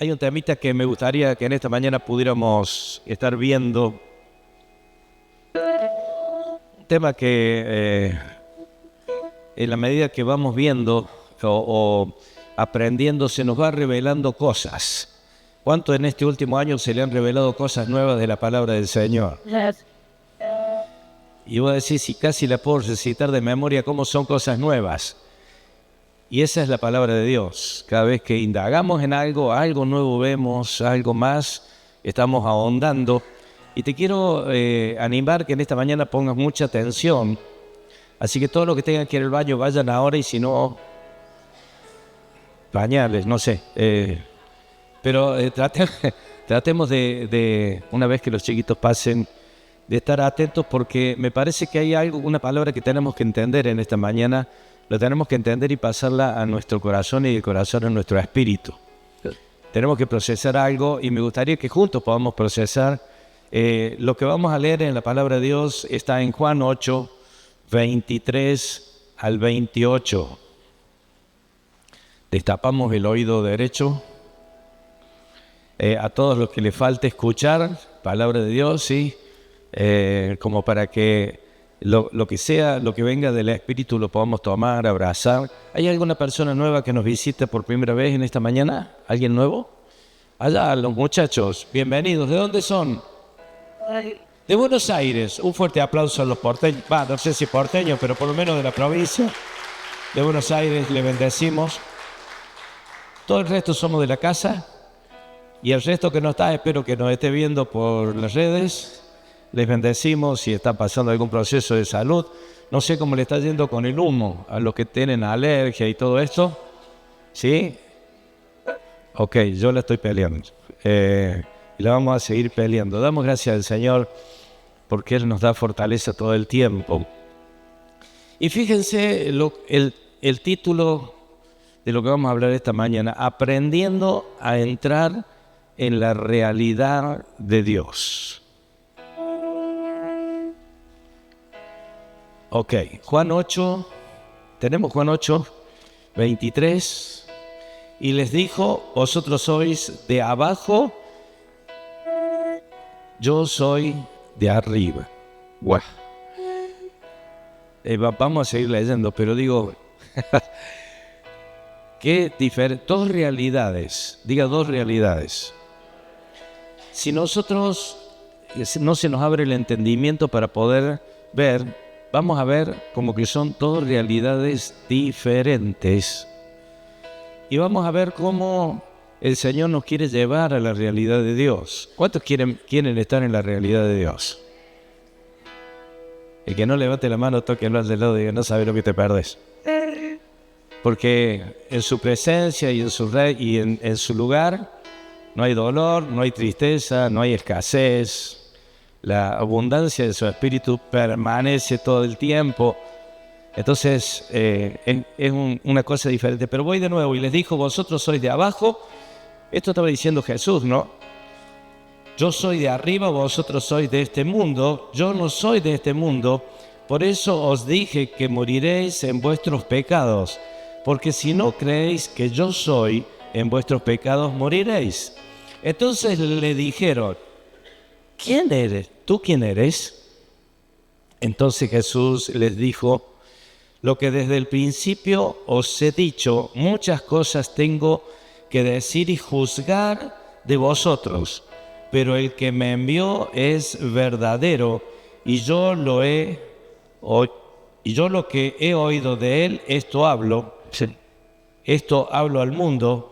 Hay un temita que me gustaría que en esta mañana pudiéramos estar viendo. Un tema que en la medida que vamos viendo o aprendiendo se nos va revelando cosas. ¿Cuánto en este último año se le han revelado cosas nuevas de la palabra del Señor? Y voy a decir, si casi la puedo recitar de memoria, cómo son cosas nuevas. Y esa es la palabra de Dios. Cada vez que indagamos en algo, algo nuevo vemos, algo más, estamos ahondando. Y te quiero animar que en esta mañana pongas mucha atención. Así que todo lo que tengan que ir al baño, vayan ahora, y si no, pañales, no sé. Pero tratemos de, una vez que los chiquitos pasen, de estar atentos, porque me parece que hay algo, una palabra que tenemos que entender en esta mañana. Lo tenemos que entender y pasarla a nuestro corazón y el corazón a nuestro espíritu. Tenemos que procesar algo y me gustaría que juntos podamos procesar. Lo que vamos a leer en la palabra de Dios está en Juan 8, 23 al 28. Destapamos el oído derecho. A todos los que les falte escuchar, palabra de Dios, ¿sí? Como para que lo que sea, lo que venga del Espíritu lo podamos tomar, abrazar. ¿Hay alguna persona nueva que nos visite por primera vez en esta mañana? ¿Alguien nuevo? Allá, los muchachos, bienvenidos. ¿De dónde son? De Buenos Aires. Un fuerte aplauso a los porteños. No sé si porteños, pero por lo menos de la provincia de Buenos Aires. Le bendecimos. Todo el resto somos de la casa. Y el resto que no está, espero que nos esté viendo por las redes. Les bendecimos si está pasando algún proceso de salud. No sé cómo le está yendo con el humo a los que tienen alergia y todo esto. ¿Sí? Ok, yo la estoy peleando. Y la vamos a seguir peleando. Damos gracias al Señor porque Él nos da fortaleza todo el tiempo. Y fíjense el título de lo que vamos a hablar esta mañana. Aprendiendo a entrar en la realidad de Dios. Ok, Juan 8, tenemos Juan 8, 23, y les dijo, vosotros sois de abajo, yo soy de arriba. Bueno, vamos a seguir leyendo, pero digo, qué diferente, dos realidades, diga dos realidades. Si nosotros no se nos abre el entendimiento para poder ver, vamos a ver como que son dos realidades diferentes. Y vamos a ver cómo el Señor nos quiere llevar a la realidad de Dios. ¿Cuántos quieren estar en la realidad de Dios? El que no levante la mano, tóquenlo al lado y diga, no sabes lo que te perdés. Porque en su presencia y en su lugar no hay dolor, no hay tristeza, no hay escasez. La abundancia de su espíritu permanece todo el tiempo. Entonces es una cosa diferente. Pero voy de nuevo y les dijo, vosotros sois de abajo. Esto estaba diciendo Jesús, ¿no? Yo soy de arriba, vosotros sois de este mundo. Yo no soy de este mundo. Por eso os dije que moriréis en vuestros pecados. Porque si no creéis que yo soy, en vuestros pecados moriréis. Entonces le dijeron, ¿quién eres? ¿Tú quién eres? Entonces Jesús les dijo, lo que desde el principio os he dicho, muchas cosas tengo que decir y juzgar de vosotros, pero el que me envió es verdadero, y yo lo que he oído de él, esto hablo al mundo.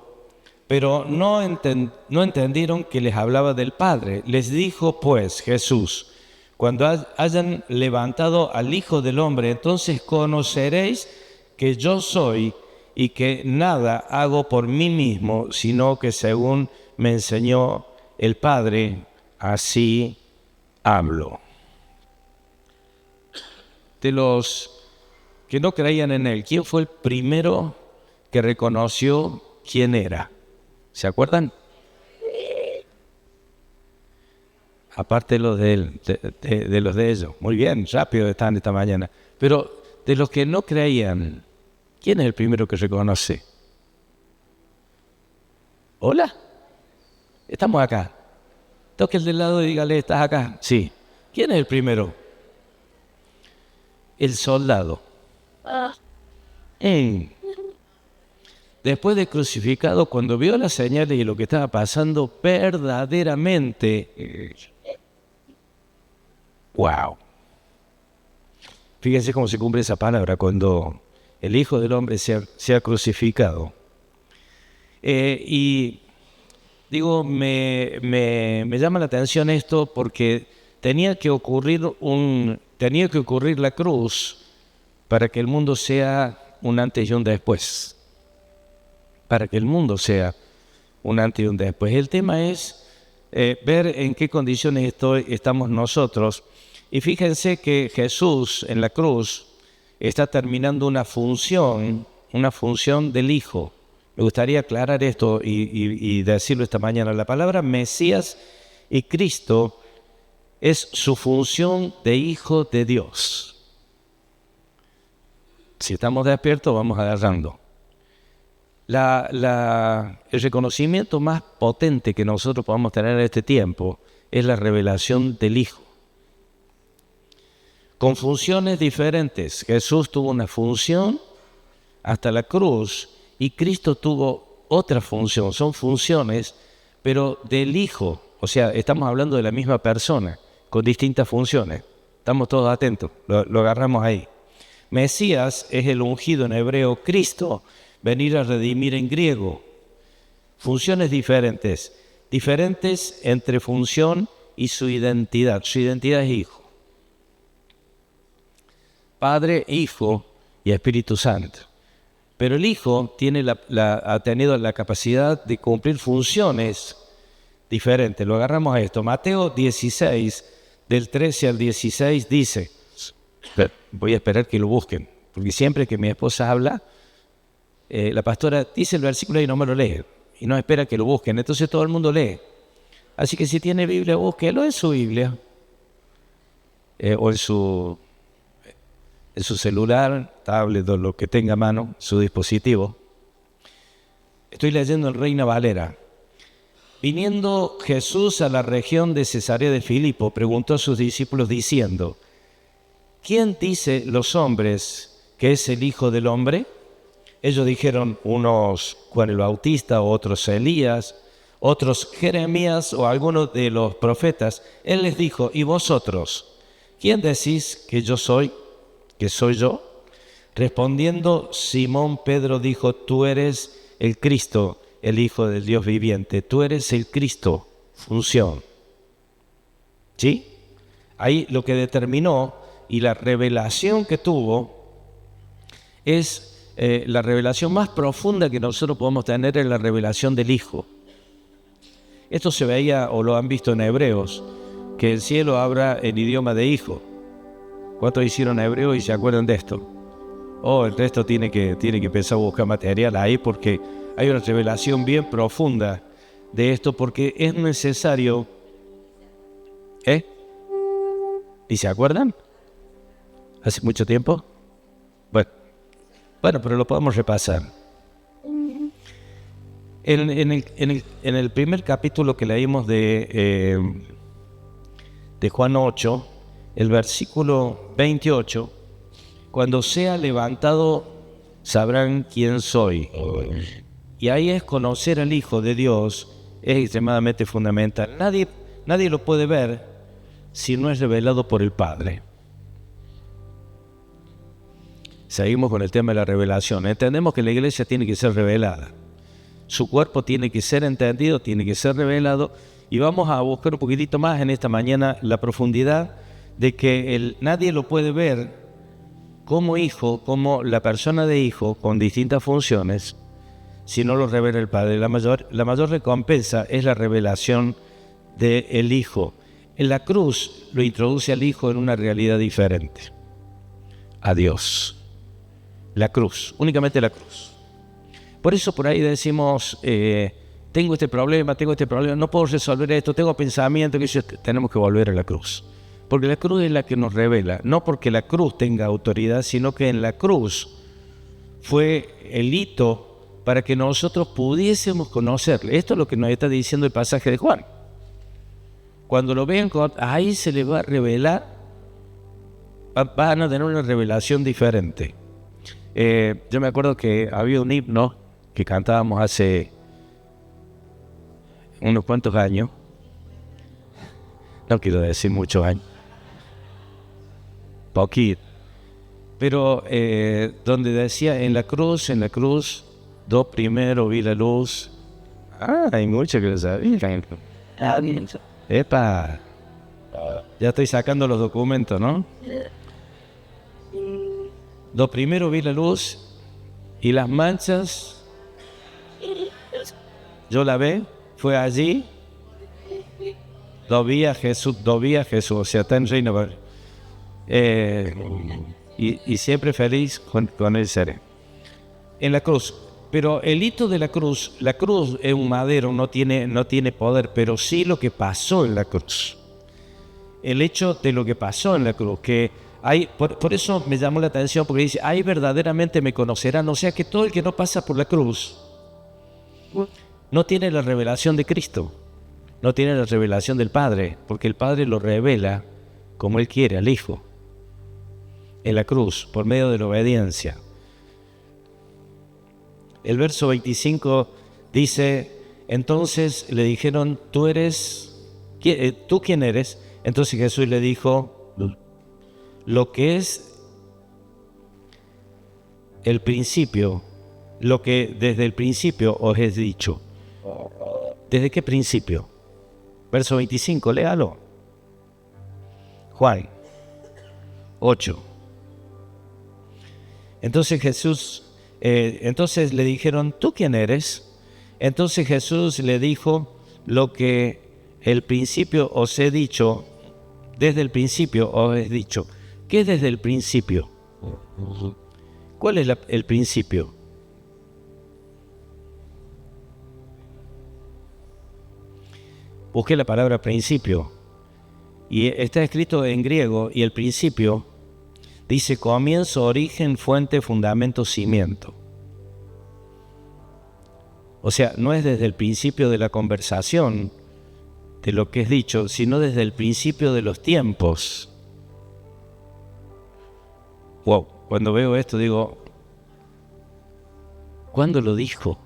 Pero no entendieron que les hablaba del Padre. Les dijo pues Jesús, cuando hayan levantado al Hijo del Hombre, entonces conoceréis que yo soy y que nada hago por mí mismo, sino que según me enseñó el Padre, así hablo. De los que no creían en Él, ¿quién fue el primero que reconoció quién era? ¿Se acuerdan? Aparte de los de él, de los de ellos. Muy bien, rápido están esta mañana. Pero de los que no creían, ¿quién es el primero que reconoce? ¿Hola? Estamos acá. Toque el del lado y dígale, ¿estás acá? Sí. ¿Quién es el primero? El soldado. Después de crucificado, cuando vio las señales y lo que estaba pasando, verdaderamente, wow. Fíjense cómo se cumple esa palabra cuando el Hijo del Hombre sea crucificado. Y digo, me llama la atención esto porque tenía que ocurrir la cruz para que el mundo sea un antes y un después. Para que el mundo sea un antes y un después. El tema es ver en qué condiciones estamos nosotros. Y fíjense que Jesús en la cruz está terminando una función del Hijo. Me gustaría aclarar esto y decirlo esta mañana. La palabra Mesías y Cristo es su función de Hijo de Dios. Si estamos despiertos, vamos agarrando. El reconocimiento más potente que nosotros podamos tener en este tiempo es la revelación del Hijo. Con funciones diferentes. Jesús tuvo una función hasta la cruz y Cristo tuvo otra función. Son funciones, pero del Hijo. O sea, estamos hablando de la misma persona, con distintas funciones. Estamos todos atentos, lo agarramos ahí. Mesías es el ungido en hebreo, Cristo, venir a redimir en griego. Funciones diferentes entre función y su identidad. Su identidad es Hijo. Padre, Hijo y Espíritu Santo. Pero el Hijo ha tenido la capacidad de cumplir funciones diferentes. Lo agarramos a esto. Mateo 16, del 13 al 16, dice, voy a esperar que lo busquen, porque siempre que mi esposa habla, la pastora dice el versículo y no me lo lee, y no espera que lo busquen, entonces todo el mundo lee. Así que si tiene Biblia, búsquelo en su Biblia, o en su celular, tablet o lo que tenga a mano, su dispositivo. Estoy leyendo en Reina Valera. Viniendo Jesús a la región de Cesarea de Filipo, preguntó a sus discípulos diciendo, ¿quién dice los hombres que es el Hijo del Hombre? Ellos dijeron, unos Juan el Bautista, otros Elías, otros Jeremías o algunos de los profetas. Él les dijo, ¿y vosotros? ¿Quién decís que yo soy? ¿Que soy yo? Respondiendo, Simón Pedro dijo, tú eres el Cristo, el Hijo del Dios viviente. Tú eres el Cristo, función. ¿Sí? Ahí lo que determinó y la revelación que tuvo es la revelación más profunda que nosotros podemos tener, es la revelación del Hijo. Esto se veía, o lo han visto en Hebreos, que el cielo habla en idioma de hijo. ¿Cuántos hicieron hebreo y se acuerdan de esto? El resto tiene que empezar a buscar material ahí, porque hay una revelación bien profunda de esto, porque es necesario. ¿Y se acuerdan? ¿Hace mucho tiempo? Bueno, pero lo podemos repasar. En el primer capítulo que leímos de Juan 8, el versículo 28, cuando sea levantado sabrán quién soy. Y ahí es conocer al Hijo de Dios, es extremadamente fundamental. Nadie lo puede ver si no es revelado por el Padre. Seguimos con el tema de la revelación. Entendemos que la iglesia tiene que ser revelada. Su cuerpo tiene que ser entendido, tiene que ser revelado. Y vamos a buscar un poquitito más en esta mañana la profundidad de que nadie lo puede ver como hijo, como la persona de hijo, con distintas funciones, si no lo revela el Padre. La mayor recompensa es la revelación del Hijo. En la cruz lo introduce al Hijo en una realidad diferente. A Dios. La cruz, únicamente la cruz. Por eso por ahí decimos, tengo este problema, no puedo resolver esto, tengo pensamiento, tenemos que volver a la cruz. Porque la cruz es la que nos revela, no porque la cruz tenga autoridad, sino que en la cruz fue el hito para que nosotros pudiésemos conocerle. Esto es lo que nos está diciendo el pasaje de Juan. Cuando lo vean, ahí se les va a revelar, van a tener una revelación diferente. Yo me acuerdo que había un himno que cantábamos hace unos cuantos años, no quiero decir muchos años, poquito, pero donde decía, en la cruz, do primero vi la luz. Hay mucho que lo sabían. Epa, ya estoy sacando los documentos, ¿no? Do primero vi la luz y las manchas, yo la ve, fue allí, do vi a Jesús, o sea, está en reino. Y siempre feliz con él seré. En la cruz. Pero el hito de la cruz es un madero, no tiene poder, pero sí lo que pasó en la cruz. El hecho de lo que pasó en la cruz, que hay, por eso me llamó la atención, porque dice, ahí verdaderamente me conocerán. O sea que todo el que no pasa por la cruz no tiene la revelación de Cristo, no tiene la revelación del Padre, porque el Padre lo revela como Él quiere al Hijo, en la cruz, por medio de la obediencia. El verso 25 dice, entonces le dijeron, ¿tú quién eres? Entonces Jesús le dijo, lo que es el principio, lo que desde el principio os he dicho. ¿Desde qué principio? Verso 25, léalo. Juan 8. Entonces le dijeron, ¿tú quién eres? Entonces Jesús le dijo, lo que el principio os he dicho, desde el principio os he dicho. ¿Qué es desde el principio? ¿Cuál es el principio? Busqué la palabra principio y está escrito en griego, y el principio dice comienzo, origen, fuente, fundamento, cimiento. O sea, no es desde el principio de la conversación, de lo que es dicho, sino desde el principio de los tiempos. Wow, cuando veo esto digo, ¿cuándo lo dijo?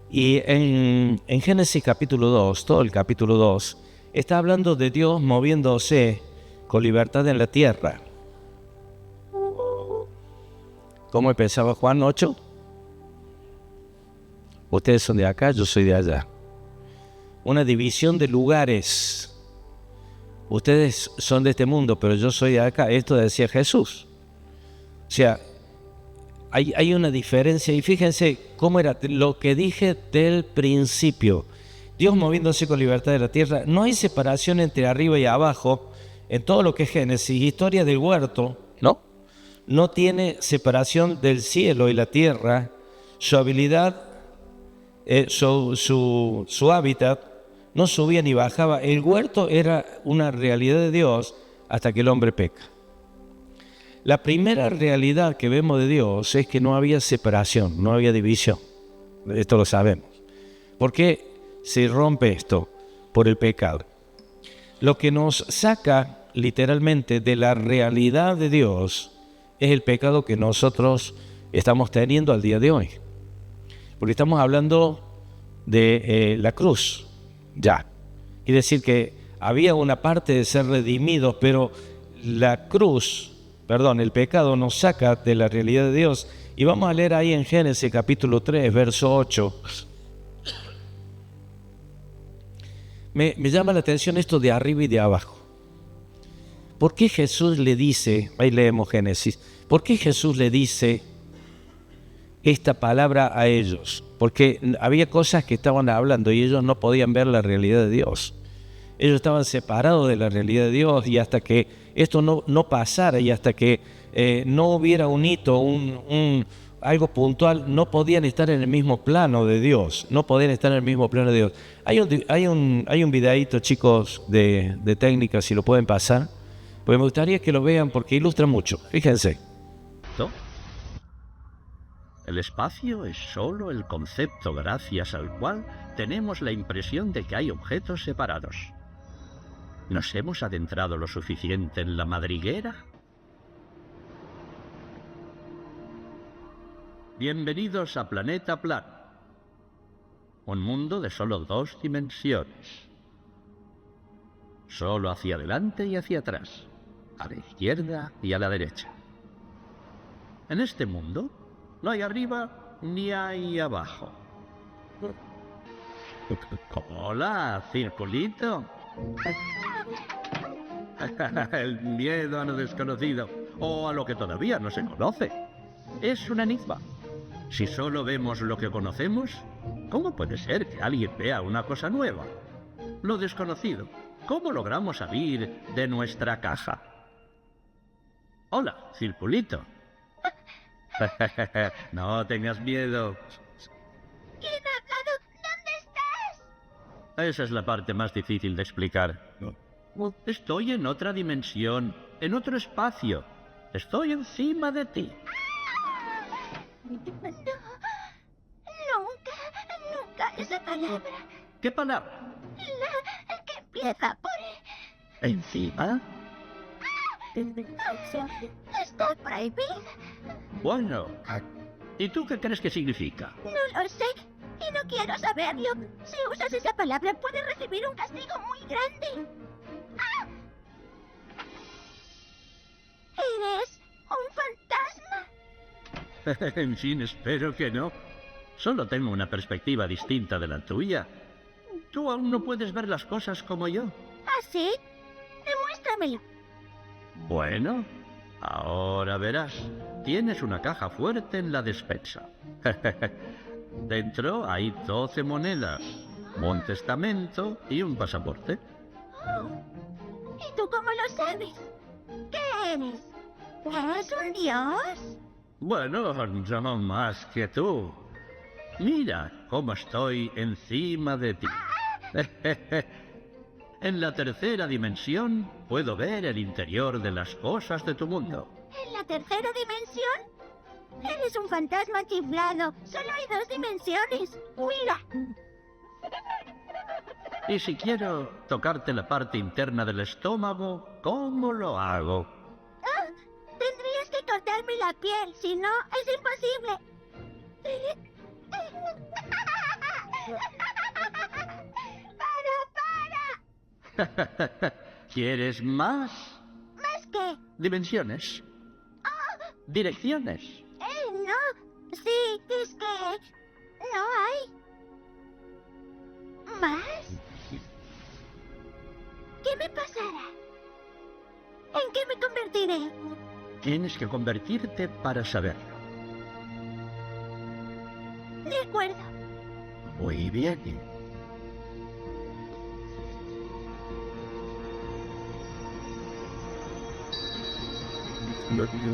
Y en Génesis capítulo 2, todo el capítulo 2, está hablando de Dios moviéndose con libertad en la tierra. ¿Cómo empezaba Juan 8? Ustedes son de acá, yo soy de allá. Una división de lugares. Ustedes son de este mundo, pero yo soy de acá. Esto decía Jesús. O sea, hay una diferencia. Y fíjense cómo era lo que dije del principio. Dios moviéndose con libertad de la tierra. No hay separación entre arriba y abajo. En todo lo que es Génesis, historia del huerto, ¿no? No tiene separación del cielo y la tierra. Su habilidad, su hábitat, no subía ni bajaba. El huerto era una realidad de Dios hasta que el hombre peca. La primera realidad que vemos de Dios es que no había separación, no había división. Esto lo sabemos. ¿Por qué se rompe esto? Por el pecado. Lo que nos saca literalmente de la realidad de Dios es el pecado que nosotros estamos teniendo al día de hoy. Porque estamos hablando de la cruz, ya. Quiere decir que había una parte de ser redimidos, pero el pecado nos saca de la realidad de Dios. Y vamos a leer ahí en Génesis capítulo 3, verso 8. Me llama la atención esto de arriba y de abajo. ¿Por qué Jesús le dice, ahí leemos Génesis, ¿por qué Jesús le dice esta palabra a ellos? Porque había cosas que estaban hablando y ellos no podían ver la realidad de Dios. Ellos estaban separados de la realidad de Dios, y hasta que esto no pasara y hasta que no hubiera un hito, algo puntual, no podían estar en el mismo plano de Dios, no podían estar en el mismo plano de Dios. Hay un videíto, chicos, de técnica, si lo pueden pasar, porque me gustaría que lo vean porque ilustra mucho. Fíjense, ¿no? El espacio es solo el concepto gracias al cual tenemos la impresión de que hay objetos separados. ¿Nos hemos adentrado lo suficiente en la madriguera? Bienvenidos a Planeta Plano, un mundo de solo 2 dimensiones. Solo hacia adelante y hacia atrás, a la izquierda y a la derecha. En este mundo no hay arriba ni hay abajo. Hola, circulito. El miedo a lo desconocido, o a lo que todavía no se conoce, es un enigma. Si solo vemos lo que conocemos, ¿cómo puede ser que alguien vea una cosa nueva? Lo desconocido, ¿cómo logramos salir de nuestra caja? Hola, circulito. No tengas miedo. ¿Quién ha hablado? ¿Dónde estás? Esa es la parte más difícil de explicar. Estoy en otra dimensión, en otro espacio. Estoy encima de ti. No, nunca esa palabra. ¿Qué palabra? La que empieza por ¿Encima? Está prohibida. Bueno, ¿y tú qué crees que significa? No lo sé y no quiero saberlo. Si usas esa palabra puedes recibir un castigo muy grande. ¡Ah! ¿Eres un fantasma? En fin, espero que no. Solo tengo una perspectiva distinta de la tuya. Tú aún no puedes ver las cosas como yo. ¿Ah, sí? Demuéstramelo. Bueno, ahora verás. Tienes una caja fuerte en la despensa. Dentro hay 12 monedas, un testamento y un pasaporte. Oh. ¿Y tú cómo lo sabes? ¿Qué eres? ¿Eres un dios? Bueno, no más que tú. Mira cómo estoy encima de ti. En la tercera dimensión puedo ver el interior de las cosas de tu mundo. ¿En la tercera dimensión? Eres un fantasma chiflado. Solo hay 2 dimensiones. Mira. Y si quiero tocarte la parte interna del estómago, ¿cómo lo hago? Ah, tendrías que cortarme la piel, si no, es imposible. ¡Para! ¿Quieres más? ¿Más qué? Dimensiones. Direcciones. No. Sí, es que no hay. ¿Más? ¿Qué me pasará? ¿En qué me convertiré? Tienes que convertirte para saberlo. De acuerdo. Muy bien. No tenía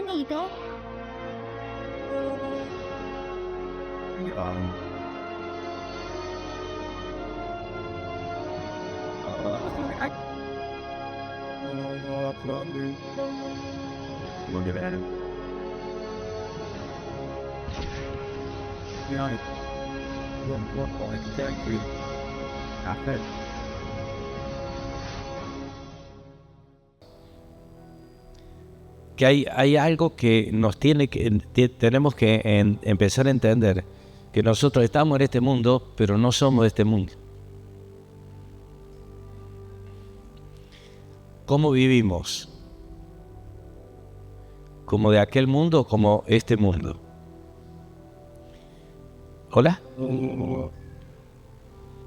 ni idea. Que hay algo que nos tenemos que empezar a entender, que nosotros estamos en este mundo, pero no somos de este mundo. ¿Cómo vivimos? ¿Como de aquel mundo o como este mundo? ¿Hola?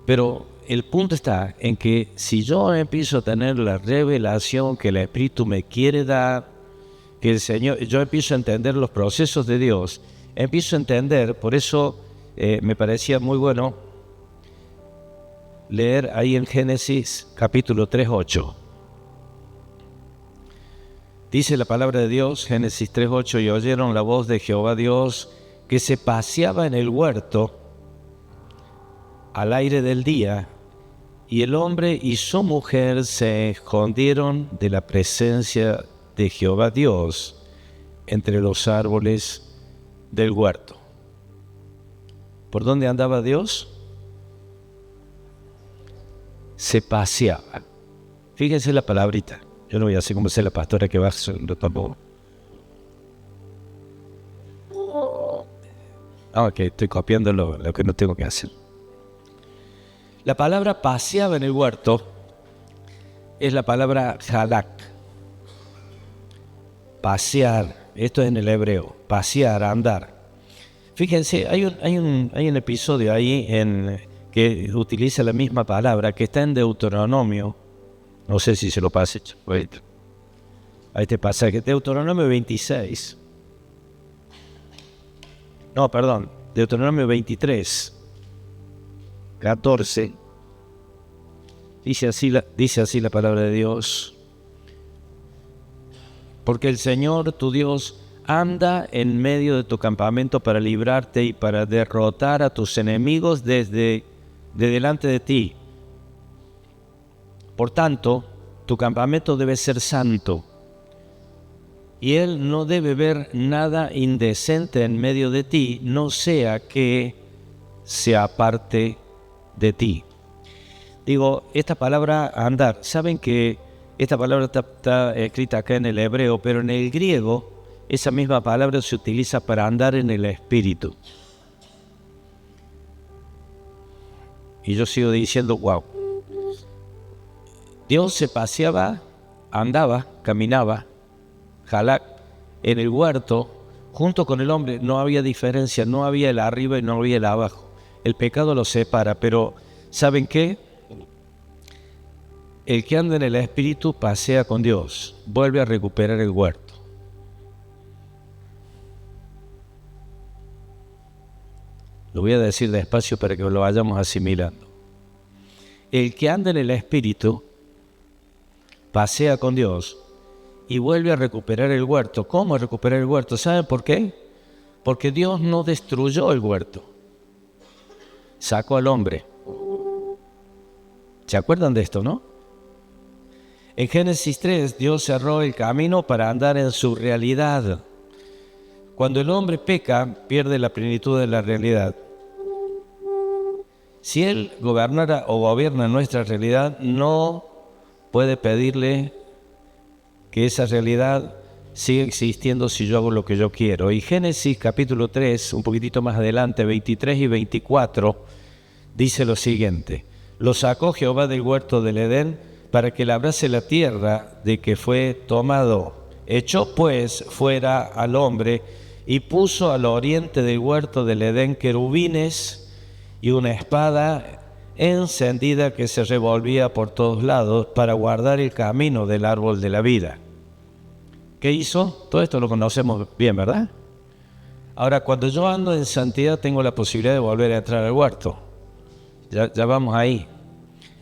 Pero el punto está en que si yo empiezo a tener la revelación que el Espíritu me quiere dar, que el Señor, yo empiezo a entender los procesos de Dios, empiezo a entender, por eso me parecía muy bueno leer ahí en Génesis capítulo 3:8. Dice la palabra de Dios, Génesis 3:8, y oyeron la voz de Jehová Dios que se paseaba en el huerto al aire del día, Y el hombre y su mujer se escondieron de la presencia de Jehová Dios entre los árboles del huerto. ¿Por dónde andaba Dios? Se paseaba. Fíjense la palabrita. Yo no voy a hacer como sea la pastora que va lo tampoco. Ok, estoy copiando lo que no tengo que hacer. La palabra paseaba en el huerto es la palabra halak. Pasear, esto es en el hebreo, pasear, andar. Fíjense, hay un episodio ahí que utiliza la misma palabra, que está en Deuteronomio. No sé si se lo pase. A este pasaje, Deuteronomio 26. No, perdón, Deuteronomio 23, 14. Dice así la palabra de Dios. Porque el Señor, tu Dios, anda en medio de tu campamento para librarte y para derrotar a tus enemigos de delante de ti. Por tanto, tu campamento debe ser santo, y Él no debe ver nada indecente en medio de ti, no sea que se aparte de ti. Digo, esta palabra andar, saben que esta palabra está escrita acá en el hebreo, pero en el griego esa misma palabra se utiliza para andar en el espíritu. Y yo sigo diciendo, wow. Dios se paseaba, andaba, caminaba, halak, en el huerto, junto con el hombre. No había diferencia, no había el arriba y no había el abajo. El pecado los separa, pero ¿saben qué? El que anda en el espíritu pasea con Dios, vuelve a recuperar el huerto. Lo voy a decir despacio para que lo vayamos asimilando. El que anda en el espíritu pasea con Dios y vuelve a recuperar el huerto. ¿Cómo recuperar el huerto? ¿Saben por qué? Porque Dios no destruyó el huerto. Sacó al hombre. ¿Se acuerdan de esto, no? En Génesis 3, Dios cerró el camino para andar en su realidad. Cuando el hombre peca, pierde la plenitud de la realidad. Si Él gobernara o gobierna nuestra realidad, no puede pedirle que esa realidad siga existiendo si yo hago lo que yo quiero. Y Génesis capítulo 3, un poquitito más adelante, 23 y 24, dice lo siguiente: lo sacó Jehová del huerto del Edén para que labrase la tierra de que fue tomado. Echó pues fuera al hombre y puso al oriente del huerto del Edén querubines y una espada encendida que se revolvía por todos lados para guardar el camino del árbol de la vida. ¿Qué hizo? Todo esto lo conocemos bien, ¿verdad? Ahora, cuando yo ando en santidad, tengo la posibilidad de volver a entrar al huerto. Ya vamos ahí.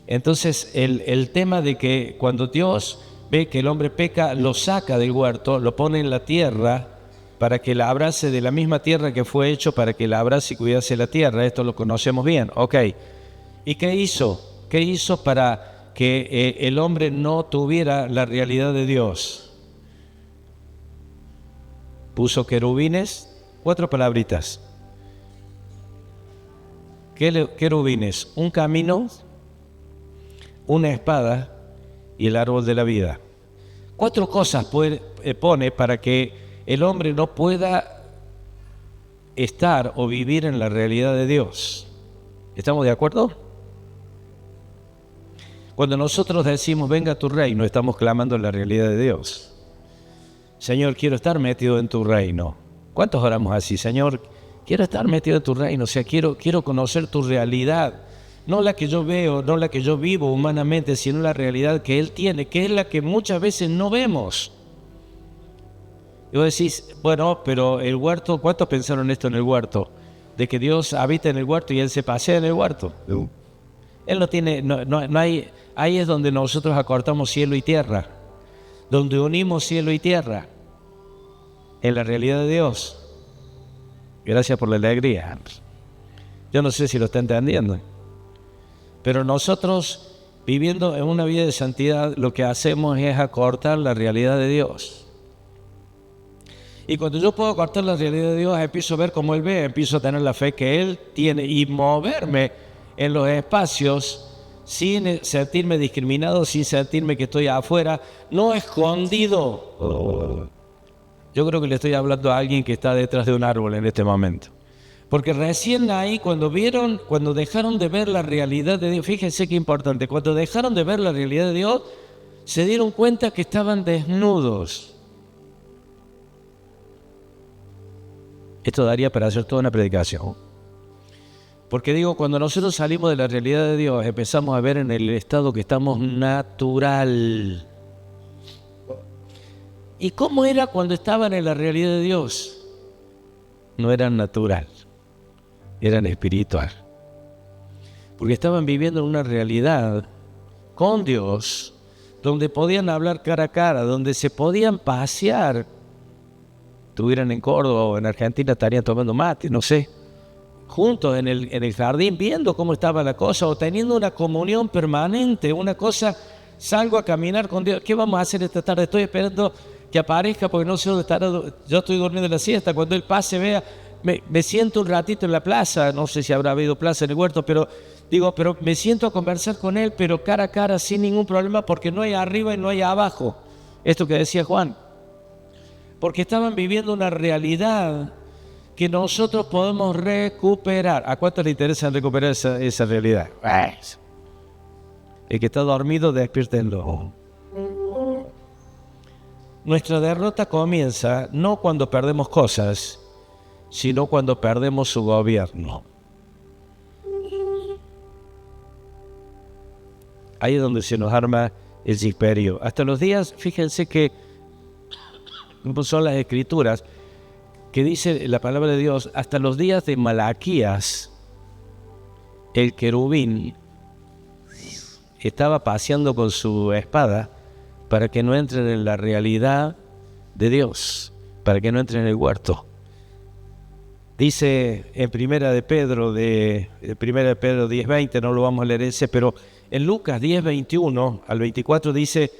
Entonces, el tema de que cuando Dios ve que el hombre peca, lo saca del huerto, lo pone en la tierra para que la abrace, de la misma tierra que fue hecho para que la abrace y cuidase la tierra. Esto lo conocemos bien. Ok. ¿Y qué hizo? ¿Qué hizo para que el hombre no tuviera la realidad de Dios? Puso querubines, 4 palabritas. Querubines, un camino, una espada y el árbol de la vida. 4 cosas pone para que el hombre no pueda estar o vivir en la realidad de Dios. ¿Estamos de acuerdo? Cuando nosotros decimos venga tu reino, estamos clamando la realidad de Dios. Señor, quiero estar metido en tu reino. ¿Cuántos oramos así? Señor, quiero estar metido en tu reino, o sea, quiero conocer tu realidad. No la que yo veo, no la que yo vivo humanamente, sino la realidad que Él tiene, que es la que muchas veces no vemos. Y vos decís, bueno, pero el huerto, ¿cuántos pensaron esto en el huerto? De que Dios habita en el huerto y Él se pasea en el huerto. No. Él no tiene, no hay, ahí es donde nosotros acortamos cielo y tierra, donde unimos cielo y tierra, en la realidad de Dios. Gracias por la alegría. Yo no sé si lo está entendiendo. Pero nosotros viviendo en una vida de santidad, lo que hacemos es acortar la realidad de Dios. Y cuando yo puedo acortar la realidad de Dios, empiezo a ver cómo Él ve, empiezo a tener la fe que Él tiene y moverme en los espacios sin sentirme discriminado, sin sentirme que estoy afuera, no escondido. Yo creo que le estoy hablando a alguien que está detrás de un árbol en este momento. Porque recién ahí, cuando dejaron de ver la realidad de Dios, fíjense qué importante, cuando dejaron de ver la realidad de Dios, se dieron cuenta que estaban desnudos. Esto daría para hacer toda una predicación. Porque digo, cuando nosotros salimos de la realidad de Dios, empezamos a ver en el estado que estamos natural. ¿Y cómo era cuando estaban en la realidad de Dios? No eran natural, eran espiritual. Porque estaban viviendo en una realidad con Dios, donde podían hablar cara a cara, donde se podían pasear. Estuvieran en Córdoba o en Argentina, estarían tomando mate, no sé, juntos en el jardín, viendo cómo estaba la cosa, o teniendo una comunión permanente, una cosa, salgo a caminar con Dios. ¿Qué vamos a hacer esta tarde? Estoy esperando que aparezca porque no sé dónde estará. Yo estoy durmiendo la siesta, cuando Él pase, vea, me siento un ratito en la plaza, no sé si habrá habido plaza en el huerto, pero me siento a conversar con Él, pero cara a cara, sin ningún problema, porque no hay arriba y no hay abajo. Esto que decía Juan. Porque estaban viviendo una realidad que nosotros podemos recuperar. ¿A cuánto le interesa recuperar esa realidad? El que está dormido, despiértenlo. Nuestra derrota comienza no cuando perdemos cosas, sino cuando perdemos su gobierno. Ahí es donde se nos arma el chisperio. Hasta los días, fíjense que son las escrituras que dice la palabra de Dios, hasta los días de Malaquías, el querubín estaba paseando con su espada para que no entren en la realidad de Dios, para que no entren en el huerto. Dice en Primera de Pedro 10:20, no lo vamos a leer ese, pero en Lucas 10:21 al 24 dice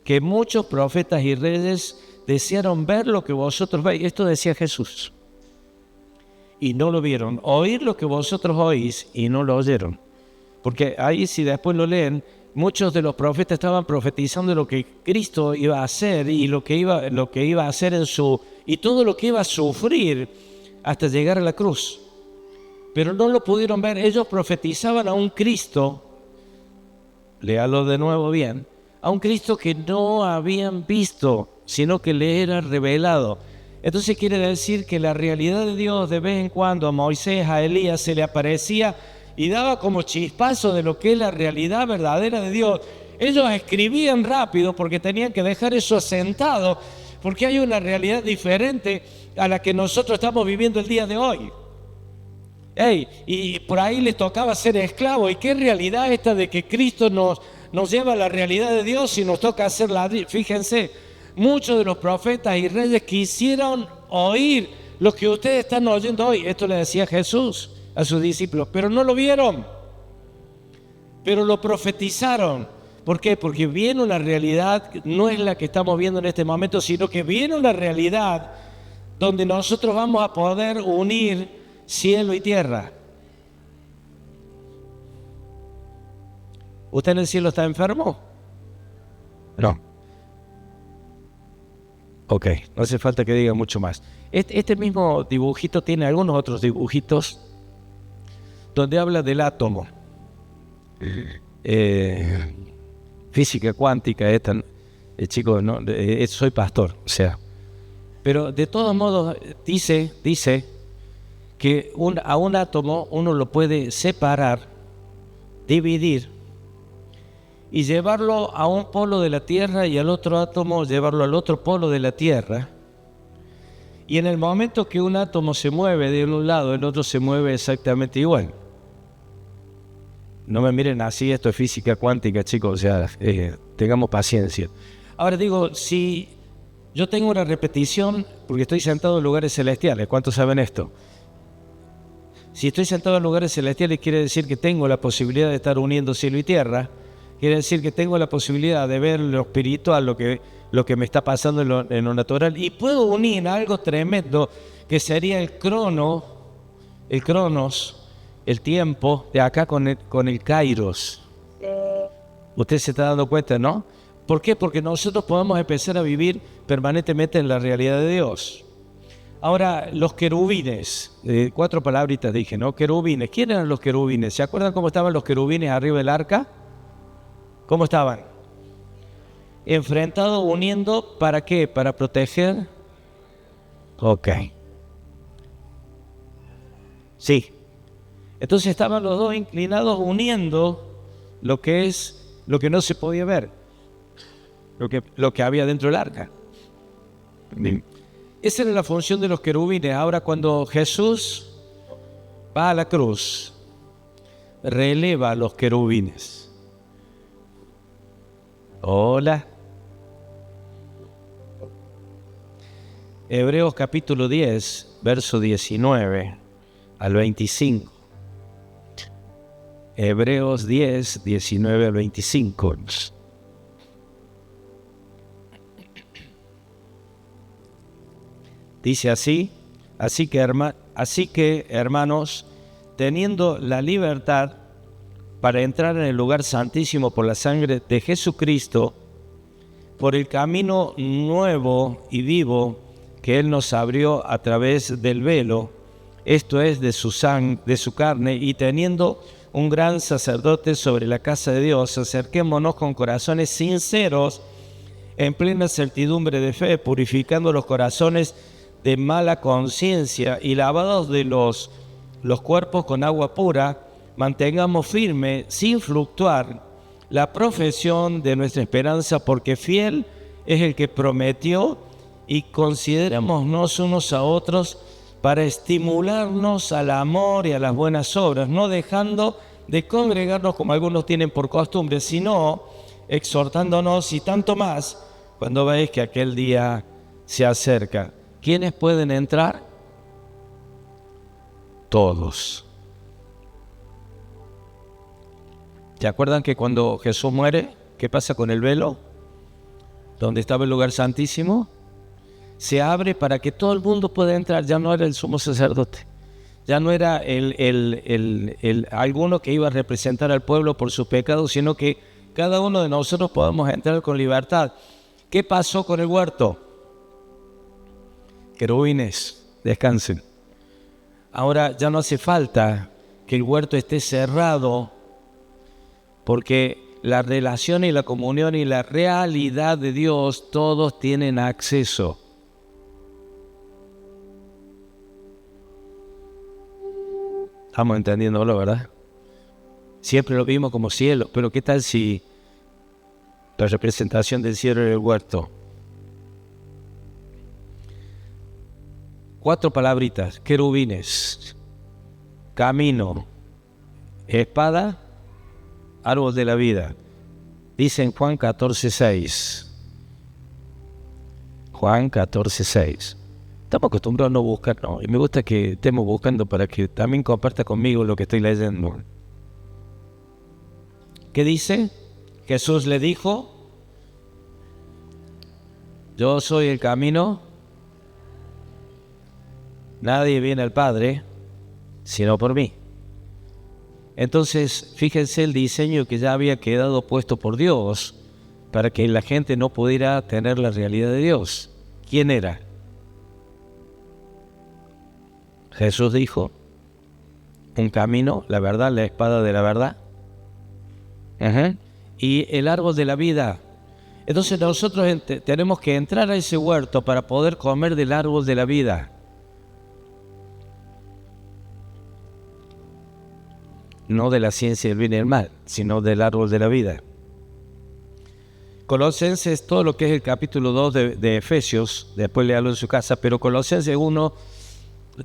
que muchos profetas y reyes desearon ver lo que vosotros veis. Esto decía Jesús. Y no lo vieron. Oír lo que vosotros oís y no lo oyeron. Porque ahí, si después lo leen, muchos de los profetas estaban profetizando lo que Cristo iba a hacer y lo que iba a hacer y todo lo que iba a sufrir hasta llegar a la cruz. Pero no lo pudieron ver. Ellos profetizaban a un Cristo, léalo de nuevo bien, a un Cristo que no habían visto, sino que le era revelado. Entonces quiere decir que la realidad de Dios de vez en cuando a Moisés, a Elías se le aparecía y daba como chispazo de lo que es la realidad verdadera de Dios. Ellos escribían rápido porque tenían que dejar eso asentado, porque hay una realidad diferente a la que nosotros estamos viviendo el día de hoy. Y por ahí les tocaba ser esclavos. ¿Y qué realidad esta de que Cristo nos lleva a la realidad de Dios y nos toca hacerla? Fíjense, muchos de los profetas y reyes quisieron oír lo que ustedes están oyendo hoy. Esto le decía Jesús a sus discípulos, pero no lo vieron, pero lo profetizaron. ¿Por qué? Porque viene una realidad, no es la que estamos viendo en este momento, sino que viene una realidad donde nosotros vamos a poder unir cielo y tierra. ¿Usted en el cielo está enfermo? No. Ok, no hace falta que diga mucho más. Este mismo dibujito tiene algunos otros dibujitos donde habla del átomo. Física cuántica, chicos, no, soy pastor, o sea. Pero de todos modos dice que a un átomo uno lo puede separar, dividir y llevarlo a un polo de la Tierra y al otro átomo llevarlo al otro polo de la Tierra. Y en el momento que un átomo se mueve de un lado, el otro se mueve exactamente igual. No me miren así, esto es física cuántica, chicos, o sea, tengamos paciencia. Ahora digo, si yo tengo una repetición, porque estoy sentado en lugares celestiales, ¿cuántos saben esto? Si estoy sentado en lugares celestiales quiere decir que tengo la posibilidad de estar uniendo cielo y tierra, Quiere decir que tengo la posibilidad de ver lo espiritual, lo que me está pasando en lo natural, y puedo unir algo tremendo que sería el cronos, el tiempo de acá con el kairos. Usted se está dando cuenta, ¿no? ¿Por qué? Porque nosotros podemos empezar a vivir permanentemente en la realidad de Dios. Ahora, los querubines, 4 palabritas dije, ¿no? Querubines, ¿quién eran los querubines? ¿Se acuerdan cómo estaban los querubines arriba del arca? ¿Cómo estaban? Enfrentados, uniendo, ¿para qué? ¿Para proteger? Ok. Sí. Entonces estaban los dos inclinados uniendo lo que no se podía ver, lo que había dentro del arca. Esa era la función de los querubines. Ahora, cuando Jesús va a la cruz, releva a los querubines. Hola. Hebreos capítulo 10, verso 19 al 25. Hebreos 10, 19 al 25. Dice así que hermanos, teniendo la libertad para entrar en el lugar santísimo por la sangre de Jesucristo, por el camino nuevo y vivo que Él nos abrió a través del velo, esto es de su carne, y teniendo un gran sacerdote sobre la casa de Dios, acerquémonos con corazones sinceros, en plena certidumbre de fe, purificando los corazones de mala conciencia y lavados de los cuerpos con agua pura, mantengamos firme, sin fluctuar, la profesión de nuestra esperanza, porque fiel es el que prometió, y considerémonos unos a otros para estimularnos al amor y a las buenas obras, no dejando de congregarnos como algunos tienen por costumbre, sino exhortándonos, y tanto más cuando veis que aquel día se acerca. ¿Quiénes pueden entrar? Todos. ¿Se acuerdan que cuando Jesús muere, qué pasa con el velo? Donde estaba el lugar santísimo, se abre para que todo el mundo pueda entrar. Ya no era el sumo sacerdote, ya no era alguno que iba a representar al pueblo por sus pecados, sino que cada uno de nosotros podamos entrar con libertad. ¿Qué pasó con el huerto? Querubines, descansen. Ahora ya no hace falta que el huerto esté cerrado, porque la relación y la comunión y la realidad de Dios, todos tienen acceso. Estamos entendiéndolo, ¿verdad? Siempre lo vimos como cielo, pero ¿qué tal si la representación del cielo era el huerto? 4 palabritas: querubines, camino, espada, árbol de la vida. Dice en Juan 14:6. Juan 14:6. Estamos acostumbrados a no buscar, no, y me gusta que estemos buscando para que también comparta conmigo lo que estoy leyendo. ¿Qué dice? Jesús le dijo: yo soy el camino, nadie viene al Padre sino por mí. Entonces, fíjense el diseño que ya había quedado puesto por Dios para que la gente no pudiera tener la realidad de Dios. ¿Quién era? Jesús dijo: un camino, la verdad, la espada de la verdad. Y el árbol de la vida. Entonces nosotros tenemos que entrar a ese huerto para poder comer del árbol de la vida. No de la ciencia del bien y el mal, sino del árbol de la vida. Colosenses, todo lo que es el capítulo 2 de Efesios, después léalo en su casa, pero Colosenses 1,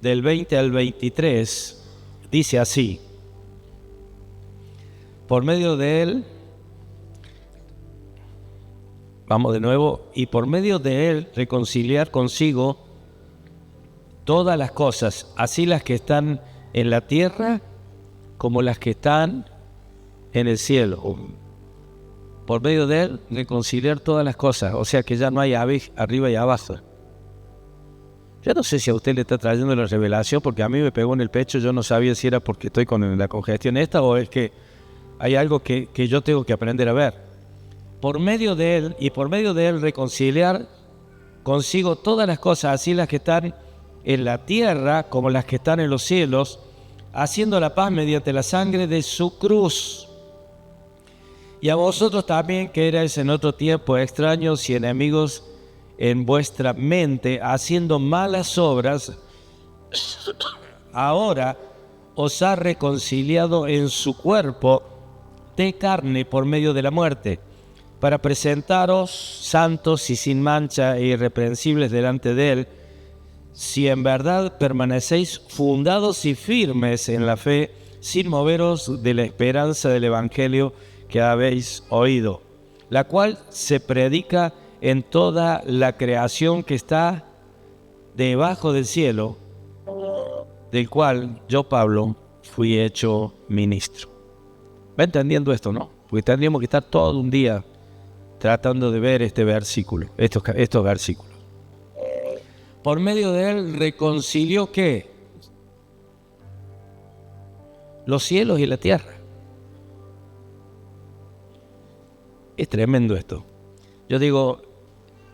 del 20 al 23, dice así: por medio de él, vamos de nuevo, y por medio de él reconciliar consigo todas las cosas, así las que están en la tierra como las que están en el cielo. por medio de él, reconciliar todas las cosas. O sea que ya no hay arriba y abajo. Yo no sé si a usted le está trayendo la revelación, porque a mí me pegó en el pecho. Yo no sabía si era porque estoy con la congestión esta o es que hay algo que yo tengo que aprender a ver. Por medio de él y por medio de él reconciliar consigo todas las cosas, así las que están en la tierra como las que están en los cielos, haciendo la paz mediante la sangre de su cruz. Y a vosotros también, que erais en otro tiempo extraños y enemigos en vuestra mente, haciendo malas obras, ahora os ha reconciliado en su cuerpo de carne por medio de la muerte, para presentaros santos y sin mancha e irreprensibles delante de él, si en verdad permanecéis fundados y firmes en la fe, sin moveros de la esperanza del Evangelio que habéis oído, la cual se predica en toda la creación que está debajo del cielo, del cual yo, Pablo, fui hecho ministro. ¿Va entendiendo esto, no? Porque tendríamos que estar todo un día tratando de ver este versículo, estos versículos. Por medio de él reconcilió, ¿qué? Los cielos y la tierra. Es tremendo esto. Yo digo,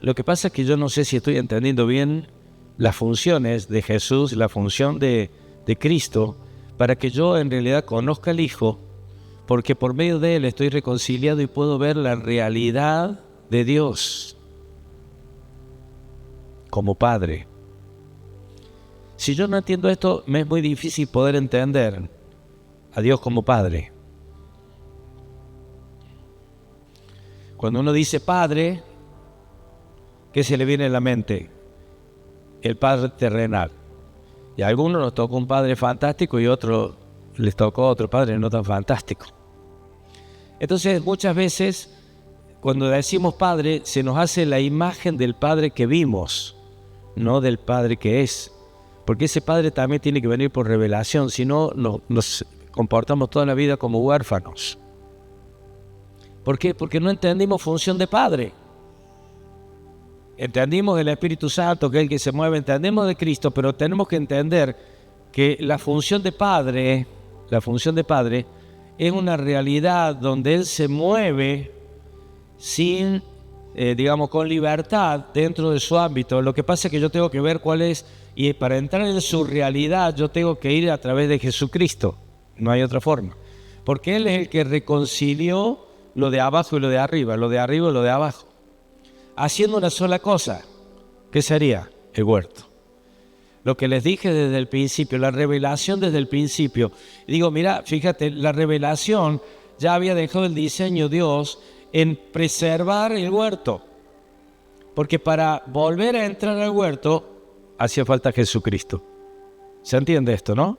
lo que pasa es que yo no sé si estoy entendiendo bien las funciones de Jesús, la función de Cristo, para que yo en realidad conozca al Hijo, porque por medio de él estoy reconciliado y puedo ver la realidad de Dios como Padre. Si yo no entiendo esto, me es muy difícil poder entender a Dios como Padre. Cuando uno dice Padre, ¿qué se le viene a la mente? El Padre terrenal. Y a algunos nos tocó un Padre fantástico y a otros les tocó otro Padre no tan fantástico. Entonces, muchas veces, cuando decimos Padre, se nos hace la imagen del Padre que vimos, no del Padre que es. Porque ese Padre también tiene que venir por revelación, si no nos comportamos toda la vida como huérfanos. ¿Por qué? Porque no entendimos función de Padre. Entendimos el Espíritu Santo, que es el que se mueve, entendemos de Cristo, pero tenemos que entender que la función de Padre es una realidad donde Él se mueve sin, con libertad dentro de su ámbito. Lo que pasa es que yo tengo que ver cuál es, y para entrar en su realidad yo tengo que ir a través de Jesucristo. No hay otra forma. Porque Él es el que reconcilió lo de abajo y lo de arriba, lo de arriba y lo de abajo, haciendo una sola cosa. ¿Qué sería? El huerto. Lo que les dije desde el principio, la revelación desde el principio. Digo, mira, fíjate, la revelación ya había dejado el diseño Dios en preservar el huerto. Porque para volver a entrar al huerto, hacía falta Jesucristo. ¿Se entiende esto, no?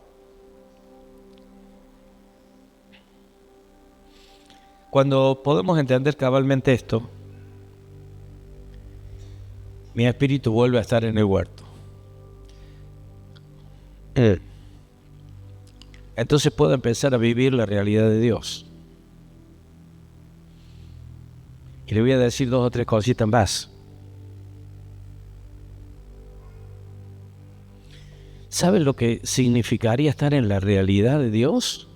Cuando podemos entender cabalmente esto, mi espíritu vuelve a estar en el huerto. Entonces puedo empezar a vivir la realidad de Dios. Y le voy a decir 2 o 3 cositas más. ¿Saben lo que significaría estar en la realidad de Dios?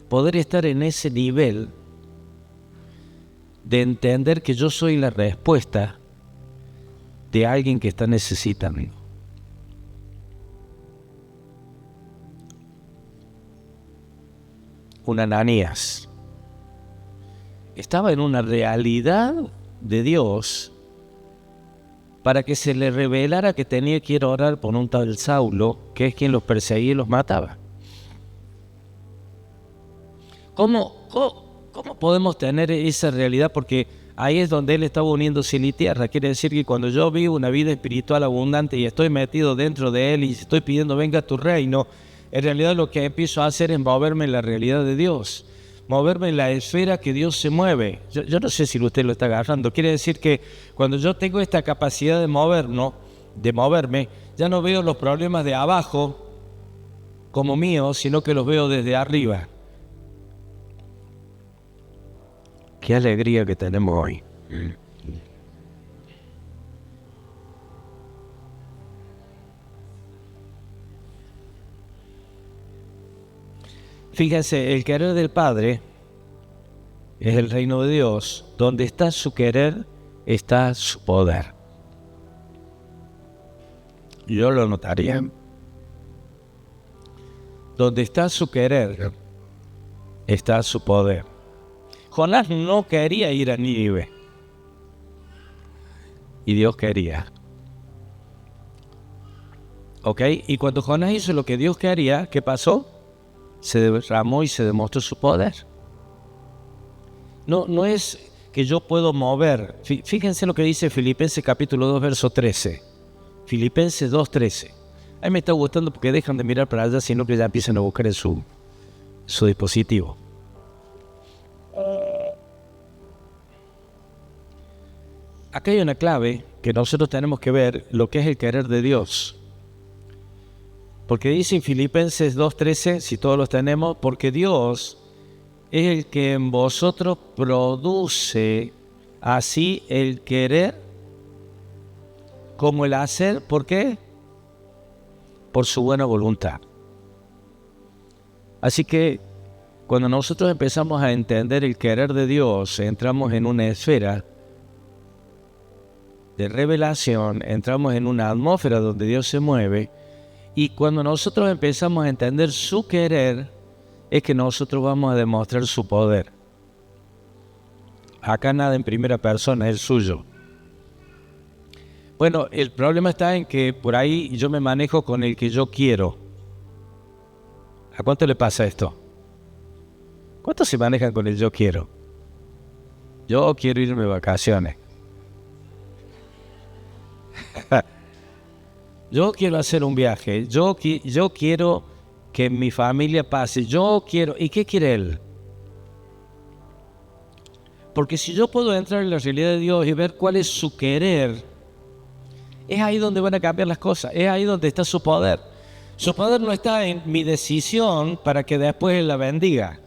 Poder estar en ese nivel de entender que yo soy la respuesta de alguien que está necesitando. Un Ananías estaba en una realidad de Dios para que se le revelara que tenía que ir a orar por un tal Saulo, que es quien los perseguía y los mataba. ¿Cómo podemos tener esa realidad? Porque ahí es donde él estaba uniendo cielo y tierra. Quiere decir que cuando yo vivo una vida espiritual abundante y estoy metido dentro de él y estoy pidiendo venga tu reino, en realidad lo que empiezo a hacer es moverme en la realidad de Dios, moverme en la esfera que Dios se mueve. Yo no sé si usted lo está agarrando. Quiere decir que cuando yo tengo esta capacidad de moverme, ya no veo los problemas de abajo como míos, sino que los veo desde arriba. Qué alegría que tenemos hoy. Fíjense, el querer del Padre es el reino de Dios. Donde está su querer, está su poder. Yo lo notaría. Donde está su querer, está su poder. Jonás no quería ir a Nínive. Y Dios quería. ¿Ok? Y cuando Jonás hizo lo que Dios quería, ¿qué pasó? Se derramó y se demostró su poder. No es que yo puedo mover. Fíjense lo que dice Filipenses capítulo 2, verso 13. Filipenses 2, 13. A mí me está gustando porque dejan de mirar para allá, sino que ya empiezan a buscar en su dispositivo. Acá hay una clave que nosotros tenemos que ver, lo que es el querer de Dios. Porque dice en Filipenses 2.13, si todos los tenemos, porque Dios es el que en vosotros produce así el querer como el hacer. ¿Por qué? Por su buena voluntad. Así que cuando nosotros empezamos a entender el querer de Dios, entramos en una esfera de revelación, entramos en una atmósfera donde Dios se mueve. Y cuando nosotros empezamos a entender su querer, es que nosotros vamos a demostrar su poder. Acá nada en primera persona, es el suyo. Bueno, el problema está en que por ahí yo me manejo con el que yo quiero. ¿A cuánto le pasa esto? ¿Cuántos se manejan con el yo quiero? Yo quiero irme de vacaciones. Yo quiero hacer un viaje, yo quiero que mi familia pase, yo quiero... ¿Y qué quiere él? Porque si yo puedo entrar en la realidad de Dios y ver cuál es su querer, es ahí donde van a cambiar las cosas, es ahí donde está su poder. Su poder no está en mi decisión para que después él la bendiga.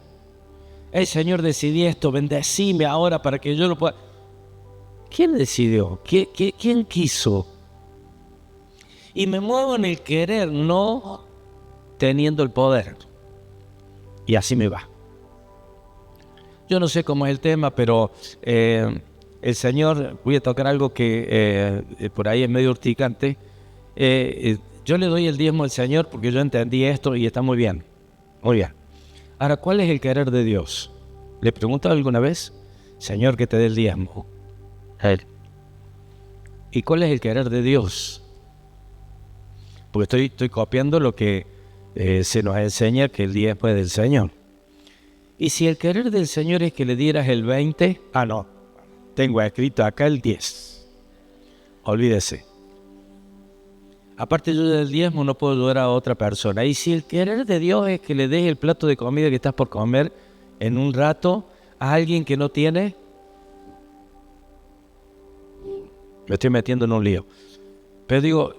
El Señor decidí esto, bendecime ahora para que yo lo pueda... ¿Quién decidió? ¿Quién quiso? Y me muevo en el querer, no teniendo el poder. Y así me va. Yo no sé cómo es el tema, pero el Señor, voy a tocar algo que por ahí es medio urticante. Yo le doy el diezmo al Señor porque yo entendí esto y está muy bien. Muy bien. Ahora, ¿cuál es el querer de Dios? ¿Le preguntado alguna vez? Señor, que te dé el diezmo. A él. ¿Y cuál es el querer de Dios? Porque estoy copiando lo que se nos enseña que el diezmo es del Señor. Y si el querer del Señor es que le dieras el 20, no, tengo escrito acá el 10. Olvídese. Aparte yo del diezmo no puedo ayudar a otra persona. Y si el querer de Dios es que le des el plato de comida que estás por comer en un rato a alguien que no tiene, me estoy metiendo en un lío. Pero digo,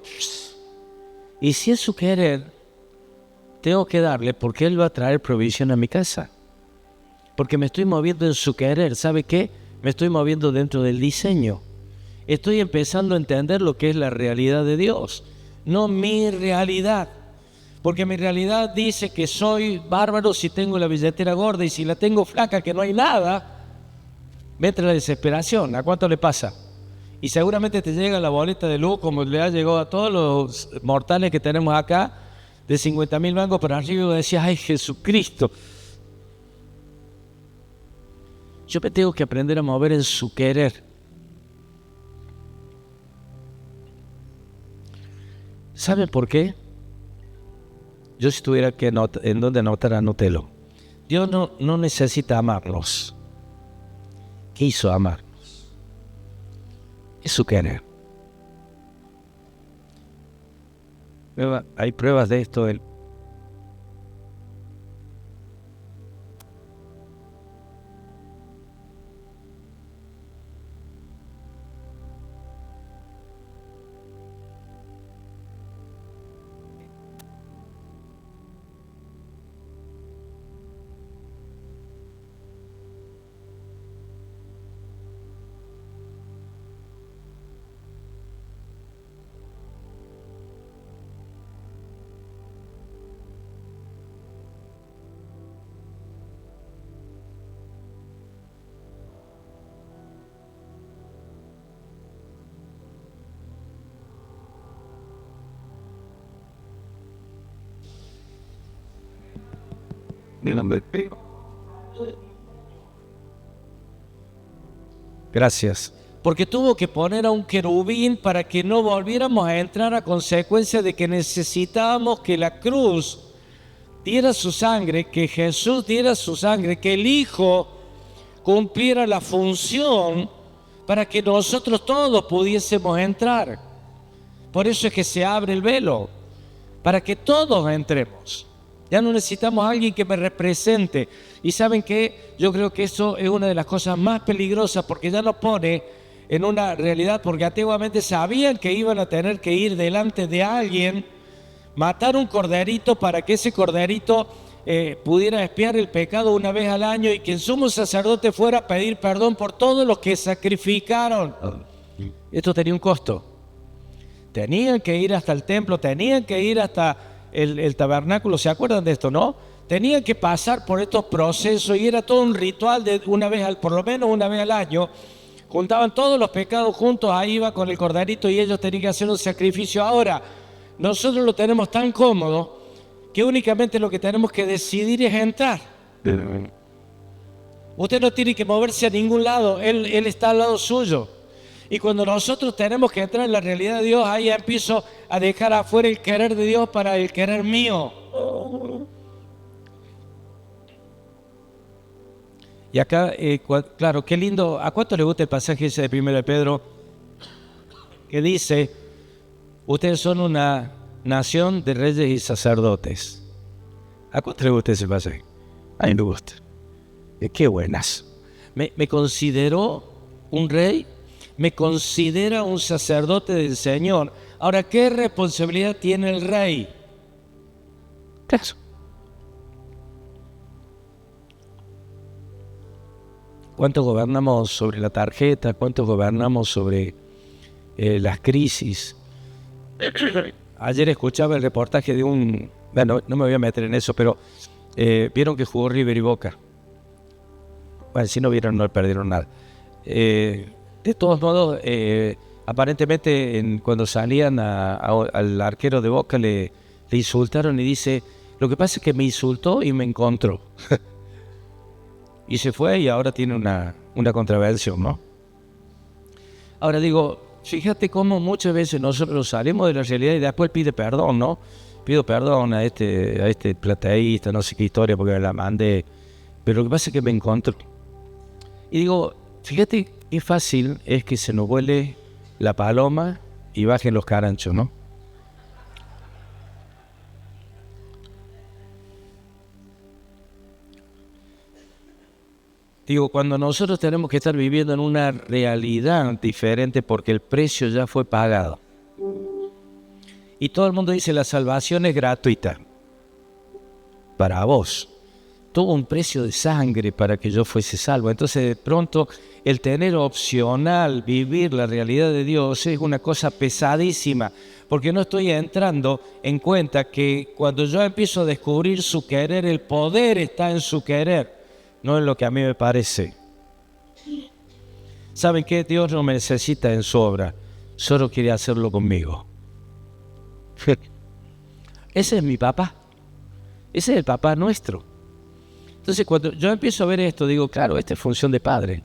y si es su querer, tengo que darle porque Él va a traer provisión a mi casa. Porque me estoy moviendo en su querer. ¿Sabe qué? Me estoy moviendo dentro del diseño. Estoy empezando a entender lo que es la realidad de Dios, no mi realidad. Porque mi realidad dice que soy bárbaro si tengo la billetera gorda y si la tengo flaca, que no hay nada, me entra la desesperación. ¿A cuánto le pasa? Y seguramente te llega la boleta de luz como le ha llegado a todos los mortales que tenemos acá, de 50.000 mangos para arriba, y decías, ¡ay, Jesucristo! Yo me tengo que aprender a mover en su querer. ¿Saben por qué? Yo si tuviera que en dónde anotar, anótelo. Dios no necesita amarnos. Quiso amarnos. Es su querer. Hay pruebas de esto. Gracias. Porque tuvo que poner a un querubín para que no volviéramos a entrar a consecuencia de que necesitábamos que la cruz diera su sangre, que Jesús diera su sangre, que el Hijo cumpliera la función para que nosotros todos pudiésemos entrar. Por eso es que se abre el velo, para que todos entremos. Ya no necesitamos a alguien que me represente. Y ¿saben qué? Yo creo que eso es una de las cosas más peligrosas, porque ya nos pone en una realidad, porque antiguamente sabían que iban a tener que ir delante de alguien, matar un corderito para que ese corderito pudiera expiar el pecado una vez al año y que el sumo sacerdote fuera a pedir perdón por todos los que sacrificaron. Esto tenía un costo. Tenían que ir hasta el templo, tenían que ir hasta el tabernáculo, ¿se acuerdan de esto, no? Tenían que pasar por estos procesos y era todo un ritual de por lo menos una vez al año. Juntaban todos los pecados juntos, ahí iba con el corderito y ellos tenían que hacer un sacrificio. Ahora, nosotros lo tenemos tan cómodo que únicamente lo que tenemos que decidir es entrar. Usted no tiene que moverse a ningún lado, Él está al lado suyo. Y cuando nosotros tenemos que entrar en la realidad de Dios, ahí empiezo a dejar afuera el querer de Dios para el querer mío. Y acá, claro, qué lindo. ¿A cuánto le gusta el pasaje ese de 1 de Pedro? Que dice, ustedes son una nación de reyes y sacerdotes. ¿A cuánto le gusta ese pasaje? A mí me gusta. Qué buenas. Me consideró un rey, me considera un sacerdote del Señor. Ahora, ¿qué responsabilidad tiene el rey? Eso. ¿Cuánto gobernamos sobre la tarjeta? ¿Cuánto gobernamos sobre las crisis? Ayer escuchaba el reportaje de bueno, no me voy a meter en eso, pero vieron que jugó River y Boca. Bueno, si no vieron, no perdieron nada. De todos modos, aparentemente cuando salían al arquero de Boca le insultaron y dice, lo que pasa es que me insultó y me encontró. Y se fue y ahora tiene una contravención, ¿no? Ahora digo, fíjate cómo muchas veces nosotros salimos de la realidad y después pide perdón, ¿no? Pido perdón a este plateísta, no sé qué historia porque me la mandé. Pero lo que pasa es que me encontró. Y digo, fíjate qué fácil es que se nos vuele la paloma y bajen los caranchos, ¿no? Digo, cuando nosotros tenemos que estar viviendo en una realidad diferente porque el precio ya fue pagado. Y todo el mundo dice, la salvación es gratuita. Para vos. Tuvo un precio de sangre para que yo fuese salvo. Entonces, de pronto, el tener opcional vivir la realidad de Dios es una cosa pesadísima. Porque no estoy entrando en cuenta que cuando yo empiezo a descubrir su querer, el poder está en su querer. No es lo que a mí me parece. ¿Saben qué? Dios no me necesita en su obra. Solo quiere hacerlo conmigo. Ese es mi papá. Ese es el papá nuestro. Entonces cuando yo empiezo a ver esto, digo, claro, esta es función de padre.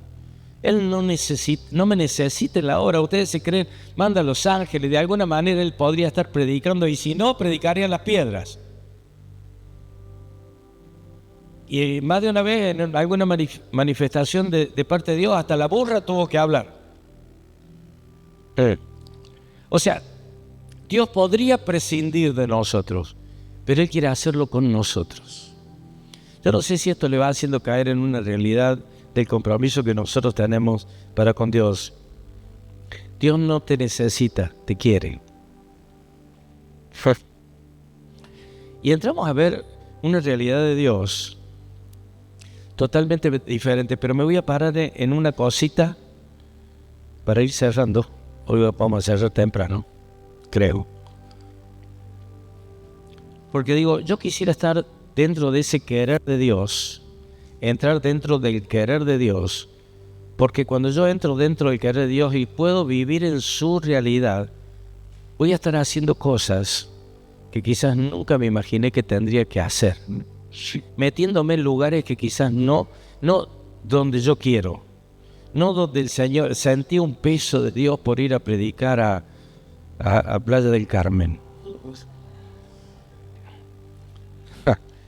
Él no me necesita en la obra. Ustedes se creen, manda a los ángeles. De alguna manera Él podría estar predicando. Y si no, predicarían las piedras. Y más de una vez en alguna manifestación de parte de Dios, hasta la burra tuvo que hablar. O sea, Dios podría prescindir de nosotros, pero Él quiere hacerlo con nosotros. Yo no sé si esto le va haciendo caer en una realidad del compromiso que nosotros tenemos para con Dios. Dios no te necesita, te quiere. Y entramos a ver una realidad de Dios totalmente diferente, pero me voy a parar en una cosita para ir cerrando. Hoy vamos a cerrar temprano, creo. Porque digo, yo quisiera estar dentro de ese querer de Dios, entrar dentro del querer de Dios, porque cuando yo entro dentro del querer de Dios y puedo vivir en su realidad, voy a estar haciendo cosas que quizás nunca me imaginé que tendría que hacer. metiéndome en lugares que quizás no donde yo quiero, no donde el Señor. Sentí un peso de Dios por ir a predicar a Playa del Carmen.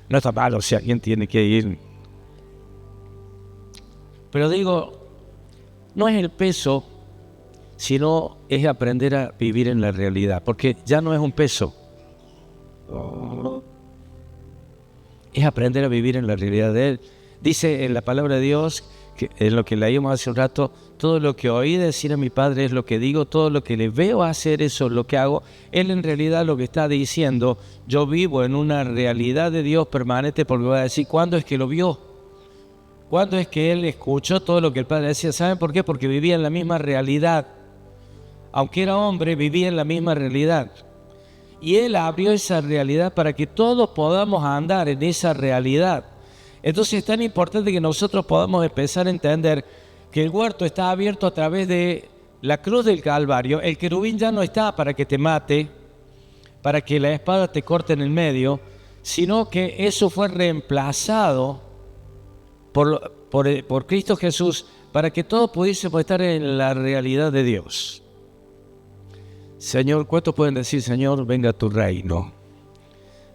No está malo si alguien tiene que ir. Pero digo, no es el peso, sino es aprender a vivir en la realidad, porque ya no es un peso. Es aprender a vivir en la realidad de Él. Dice en la palabra de Dios, que en lo que leímos hace un rato, todo lo que oí decir a mi Padre es lo que digo, todo lo que le veo hacer eso es lo que hago. Él en realidad lo que está diciendo, yo vivo en una realidad de Dios permanente, porque va a decir, ¿cuándo es que lo vio? ¿Cuándo es que Él escuchó todo lo que el Padre decía? ¿Saben por qué? Porque vivía en la misma realidad. Aunque era hombre, vivía en la misma realidad. Y Él abrió esa realidad para que todos podamos andar en esa realidad. Entonces es tan importante que nosotros podamos empezar a entender que el huerto está abierto a través de la cruz del Calvario. El querubín ya no está para que te mate, para que la espada te corte en el medio, sino que eso fue reemplazado por Cristo Jesús, para que todos pudiésemos estar en la realidad de Dios. Señor, ¿cuántos pueden decir, Señor, venga a tu reino?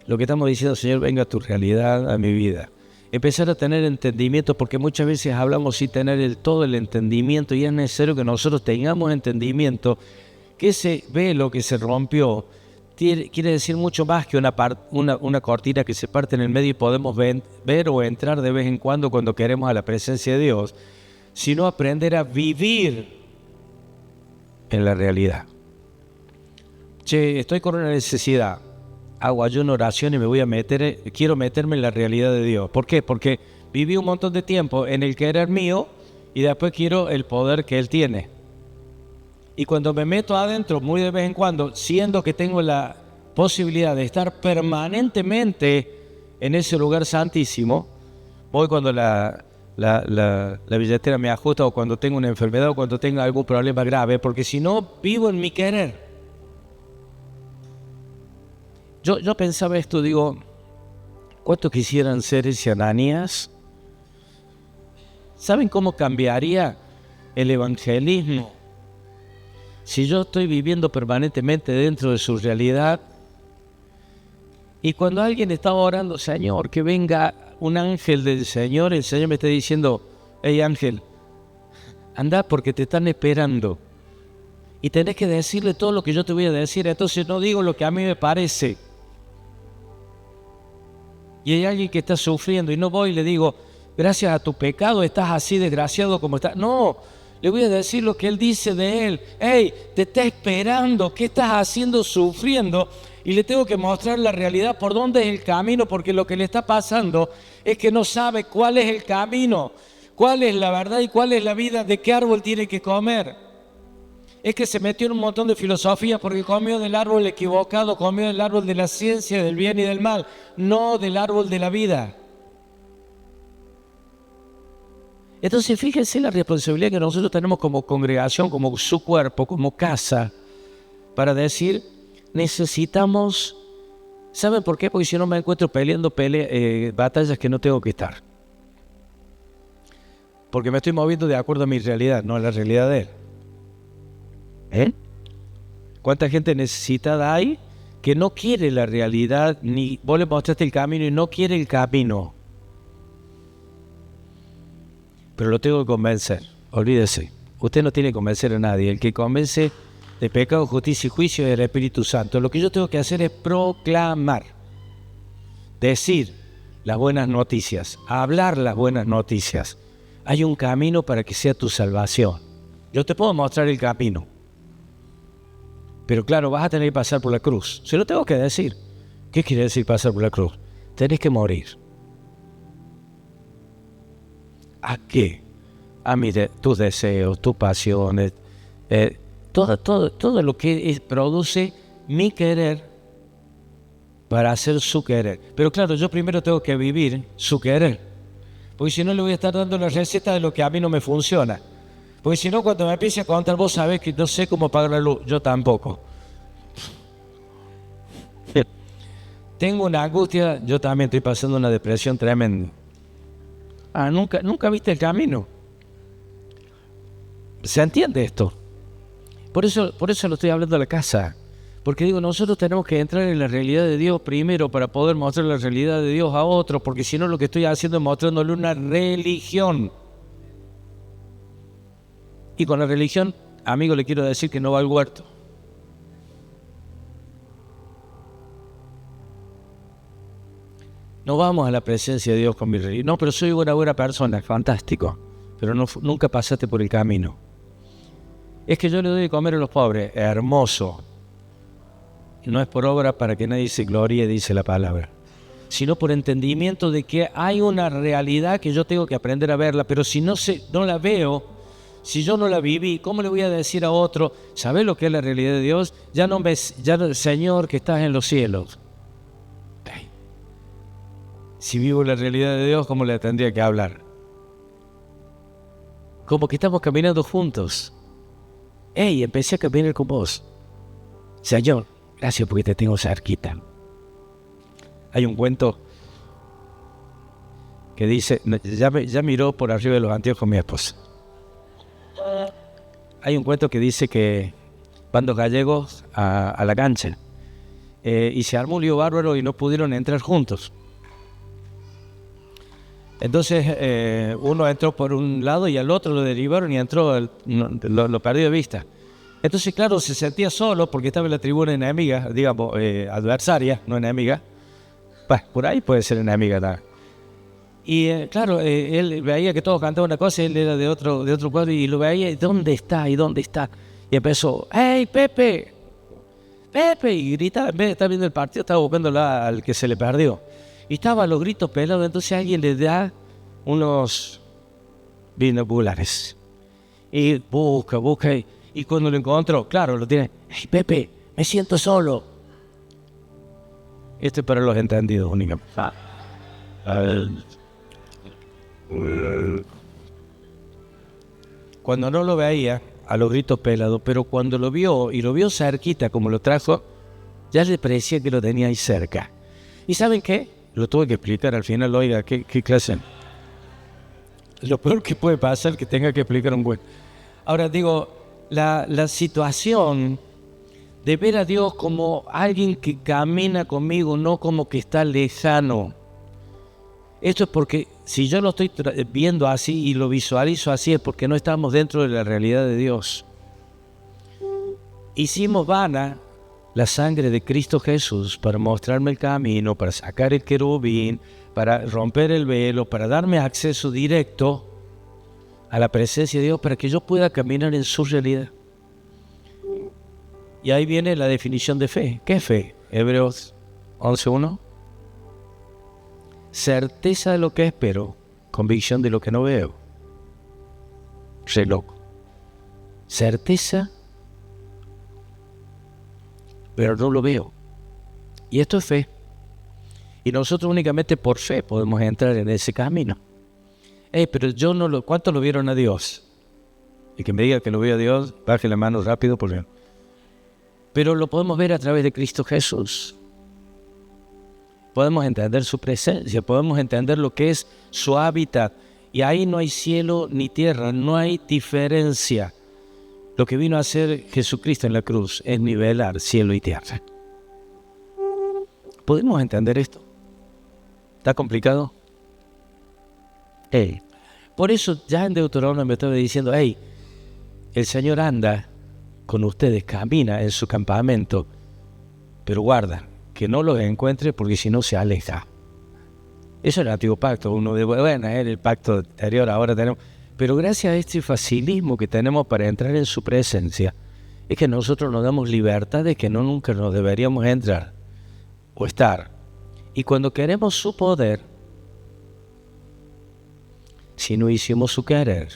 Lo que estamos diciendo, Señor, venga a tu realidad, a mi vida. Empezar a tener entendimiento, porque muchas veces hablamos sin tener todo el entendimiento, y es necesario que nosotros tengamos entendimiento, que ese velo que se rompió quiere decir mucho más que una cortina que se parte en el medio y podemos ver o entrar de vez en cuando queremos a la presencia de Dios, sino aprender a vivir en la realidad. Che, estoy con una necesidad, hago ayuno, oración y quiero meterme en la realidad de Dios. ¿Por qué? Porque viví un montón de tiempo en el querer mío y después quiero el poder que Él tiene. Y cuando me meto adentro, muy de vez en cuando, siendo que tengo la posibilidad de estar permanentemente en ese lugar santísimo, voy cuando la billetera me ajusta, o cuando tengo una enfermedad, o cuando tengo algún problema grave, porque si no, vivo en mi querer. Yo pensaba esto, digo, ¿cuántos quisieran ser ese Ananías? ¿Saben cómo cambiaría el evangelismo si yo estoy viviendo permanentemente dentro de su realidad? Y cuando alguien está orando, Señor, que venga un ángel del Señor, el Señor me está diciendo, hey ángel, anda porque te están esperando. Y tenés que decirle todo lo que yo te voy a decir, entonces no digo lo que a mí me parece. Y hay alguien que está sufriendo y no voy y le digo, gracias a tu pecado estás así desgraciado como estás. No, le voy a decir lo que Él dice de él. Hey, te está esperando, ¿qué estás haciendo sufriendo? Y le tengo que mostrar la realidad, por dónde es el camino, porque lo que le está pasando es que no sabe cuál es el camino, cuál es la verdad y cuál es la vida, de qué árbol tiene que comer. Es que se metió en un montón de filosofía porque comió del árbol equivocado, comió del árbol de la ciencia, del bien y del mal, no del árbol de la vida. Entonces fíjense la responsabilidad que nosotros tenemos como congregación, como su cuerpo, como casa, para decir, necesitamos, ¿saben por qué? Porque si no me encuentro peleando batallas que no tengo que estar. Porque me estoy moviendo de acuerdo a mi realidad, no a la realidad de Él. ¿Cuánta gente necesitada hay que no quiere la realidad, ni vos le mostraste el camino y no quiere el camino? Pero lo tengo que convencer. Olvídese, usted no tiene que convencer a nadie. El que convence de pecado, justicia y juicio es el Espíritu Santo. Lo que yo tengo que hacer es proclamar, decir las buenas noticias, hablar las buenas noticias. Hay un camino para que sea tu salvación. Yo te puedo mostrar el camino, pero claro, vas a tener que pasar por la cruz. Se lo tengo que decir. ¿Qué quiere decir pasar por la cruz? Tenés que morir. ¿A qué? A tus deseos, tus pasiones, todo lo que produce mi querer para hacer su querer. Pero claro, yo primero tengo que vivir su querer, porque si no le voy a estar dando la receta de lo que a mí no me funciona. Porque si no, cuando me empiece a contar, vos sabés que no sé cómo pagar la luz. Yo tampoco. tengo una angustia, yo también estoy pasando una depresión tremenda. Nunca viste el camino. ¿Se entiende esto? Por eso lo estoy hablando a la casa. Porque digo, nosotros tenemos que entrar en la realidad de Dios primero para poder mostrar la realidad de Dios a otros, porque si no lo que estoy haciendo es mostrándole una religión. Y con la religión, amigo, le quiero decir que no va al huerto. No vamos a la presencia de Dios con mi religión. No, pero soy una buena persona, fantástico. Pero nunca pasaste por el camino. Es que yo le doy de comer a los pobres, hermoso. No es por obra para que nadie se gloríe, dice la palabra, sino por entendimiento de que hay una realidad que yo tengo que aprender a verla, pero si no la veo, si yo no la viví, ¿cómo le voy a decir a otro, ¿sabes lo que es la realidad de Dios? Señor que estás en los cielos. Okay. Si vivo la realidad de Dios, ¿cómo le tendría que hablar? Como que estamos caminando juntos. Empecé a caminar con vos. Señor, gracias porque te tengo cerquita. Hay un cuento que dice, ya miró por arriba de los anteojos mi esposa. Hay un cuento que dice que van dos gallegos a la cancha y se armó un lío bárbaro y no pudieron entrar juntos. Entonces uno entró por un lado y al otro lo derivaron y lo perdió de vista. Entonces, claro, se sentía solo porque estaba en la tribuna enemiga, digamos, adversaria, no enemiga. Por ahí puede ser enemiga también. Y claro, él veía que todos cantaban una cosa y él era de otro cuadro y lo veía, ¿y dónde está? ¿Y dónde está? Y empezó, ¡hey, Pepe! ¡Pepe! Y gritaba, en vez de estar viendo el partido, estaba buscando al que se le perdió. Y estaba a los gritos pelados, entonces alguien le da unos binoculares. Y busca, y cuando lo encontró, claro, lo tiene, ¡hey, Pepe! Me siento solo. Esto es para los entendidos únicamente. Cuando no lo veía, a los gritos pelados, pero cuando lo vio, y lo vio cerquita como lo trajo, ya le parecía que lo tenía ahí cerca. ¿Y saben qué? Lo tuve que explicar al final, oiga, ¿qué clase? Lo peor que puede pasar es que tenga que explicar un buen. Ahora digo, la situación de ver a Dios como alguien que camina conmigo, no como que está lejano. Esto es porque si yo lo estoy viendo así y lo visualizo así, es porque no estamos dentro de la realidad de Dios. Hicimos vana la sangre de Cristo Jesús para mostrarme el camino, para sacar el querubín, para romper el velo, para darme acceso directo a la presencia de Dios, para que yo pueda caminar en su realidad. Y ahí viene la definición de fe. ¿Qué es fe? Hebreos 11:1. Certeza de lo que espero, convicción de lo que no veo. Re loco. Certeza, pero no lo veo. Y esto es fe. Y nosotros únicamente por fe podemos entrar en ese camino. Pero yo no lo... ¿Cuántos lo vieron a Dios? El que me diga que lo veo a Dios, baje la mano rápido porque... Pero lo podemos ver a través de Cristo Jesús. Podemos entender su presencia, podemos entender lo que es su hábitat. Y ahí no hay cielo ni tierra, no hay diferencia. Lo que vino a hacer Jesucristo en la cruz es nivelar cielo y tierra. ¿Podemos entender esto? ¿Está complicado? Por eso ya en Deuteronomio me estaba diciendo, el Señor anda con ustedes, camina en su campamento, pero guarda, que no los encuentre porque si no se aleja. Eso era el antiguo pacto, uno de era el pacto anterior, ahora tenemos. Pero gracias a este facilismo que tenemos para entrar en su presencia, es que nosotros nos damos libertades que nunca nos deberíamos entrar o estar. Y cuando queremos su poder, si no hicimos su querer,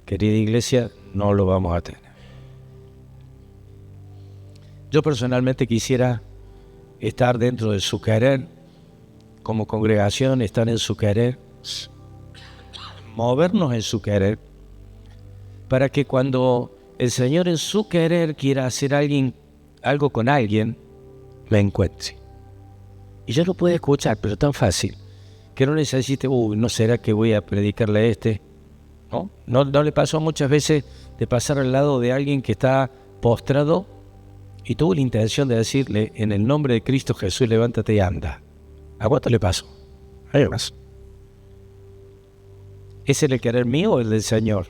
querida iglesia, no lo vamos a tener. Yo personalmente quisiera estar dentro de su querer, como congregación, estar en su querer, movernos en su querer, para que cuando el Señor en su querer quiera hacer algo con alguien, me encuentre. Y yo lo puedo escuchar, pero tan fácil, que no necesite, ¿no será que voy a predicarle a este? ¿No le pasó muchas veces de pasar al lado de alguien que está postrado y tuvo la intención de decirle, en el nombre de Cristo Jesús, levántate y anda? ¿A cuánto le pasó? A mí me pasó. ¿Es el querer mío o el del Señor?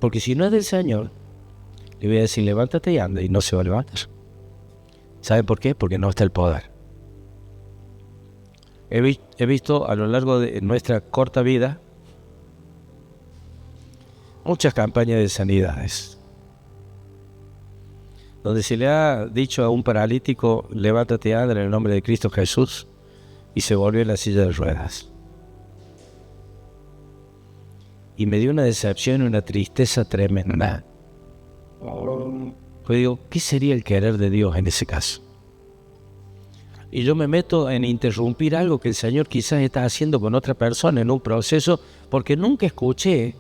Porque si no es del Señor, le voy a decir, levántate y anda, y no se va a levantar. ¿Saben por qué? Porque no está el poder. He visto a lo largo de nuestra corta vida muchas campañas de sanidades, donde se le ha dicho a un paralítico, levántate y anda en el nombre de Cristo Jesús, y se volvió en la silla de ruedas. Y me dio una decepción y una tristeza tremenda. Pues digo, ¿qué sería el querer de Dios en ese caso? Y yo me meto en interrumpir algo que el Señor quizás está haciendo con otra persona en un proceso, porque nunca escuché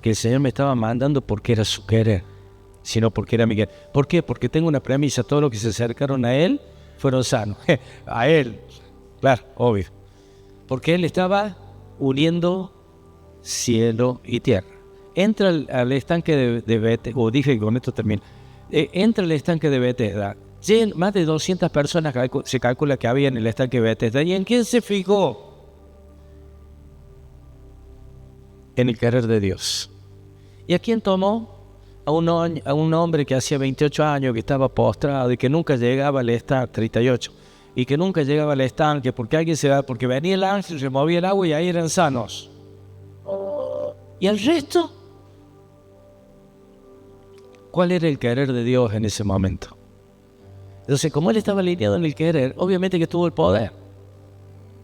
que el Señor me estaba mandando porque era su querer, sino porque era mi querer. ¿Por qué? Porque tengo una premisa: todos los que se acercaron a Él fueron sanos. A Él, claro, obvio. Porque Él estaba uniendo cielo y tierra. Entra al estanque de Bethesda, dije que con esto termino. Entra al estanque de Bethesda. Más de 200 personas se calcula que había en el estanque de Bethesda. ¿Y en quién se fijó? En el querer de Dios. ¿Y a quién tomó? A un hombre que hacía 28 años, que estaba postrado y que nunca llegaba al estanque, 38, y que nunca llegaba al estanque porque venía el ángel, se movía el agua y ahí eran sanos. ¿Y el resto? ¿Cuál era el querer de Dios en ese momento? Entonces, como él estaba alineado en el querer, obviamente que tuvo el poder.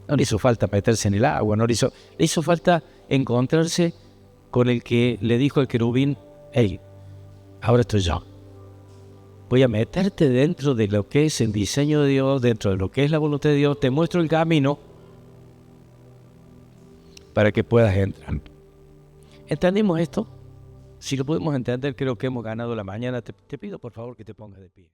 No le hizo falta meterse en el agua, le hizo falta encontrarse con el que le dijo al querubín, hey, ahora estoy yo. Voy a meterte dentro de lo que es el diseño de Dios, dentro de lo que es la voluntad de Dios, te muestro el camino para que puedas entrar. ¿Entendimos esto? Si lo podemos entender, creo que hemos ganado la mañana. Te pido por favor que te pongas de pie.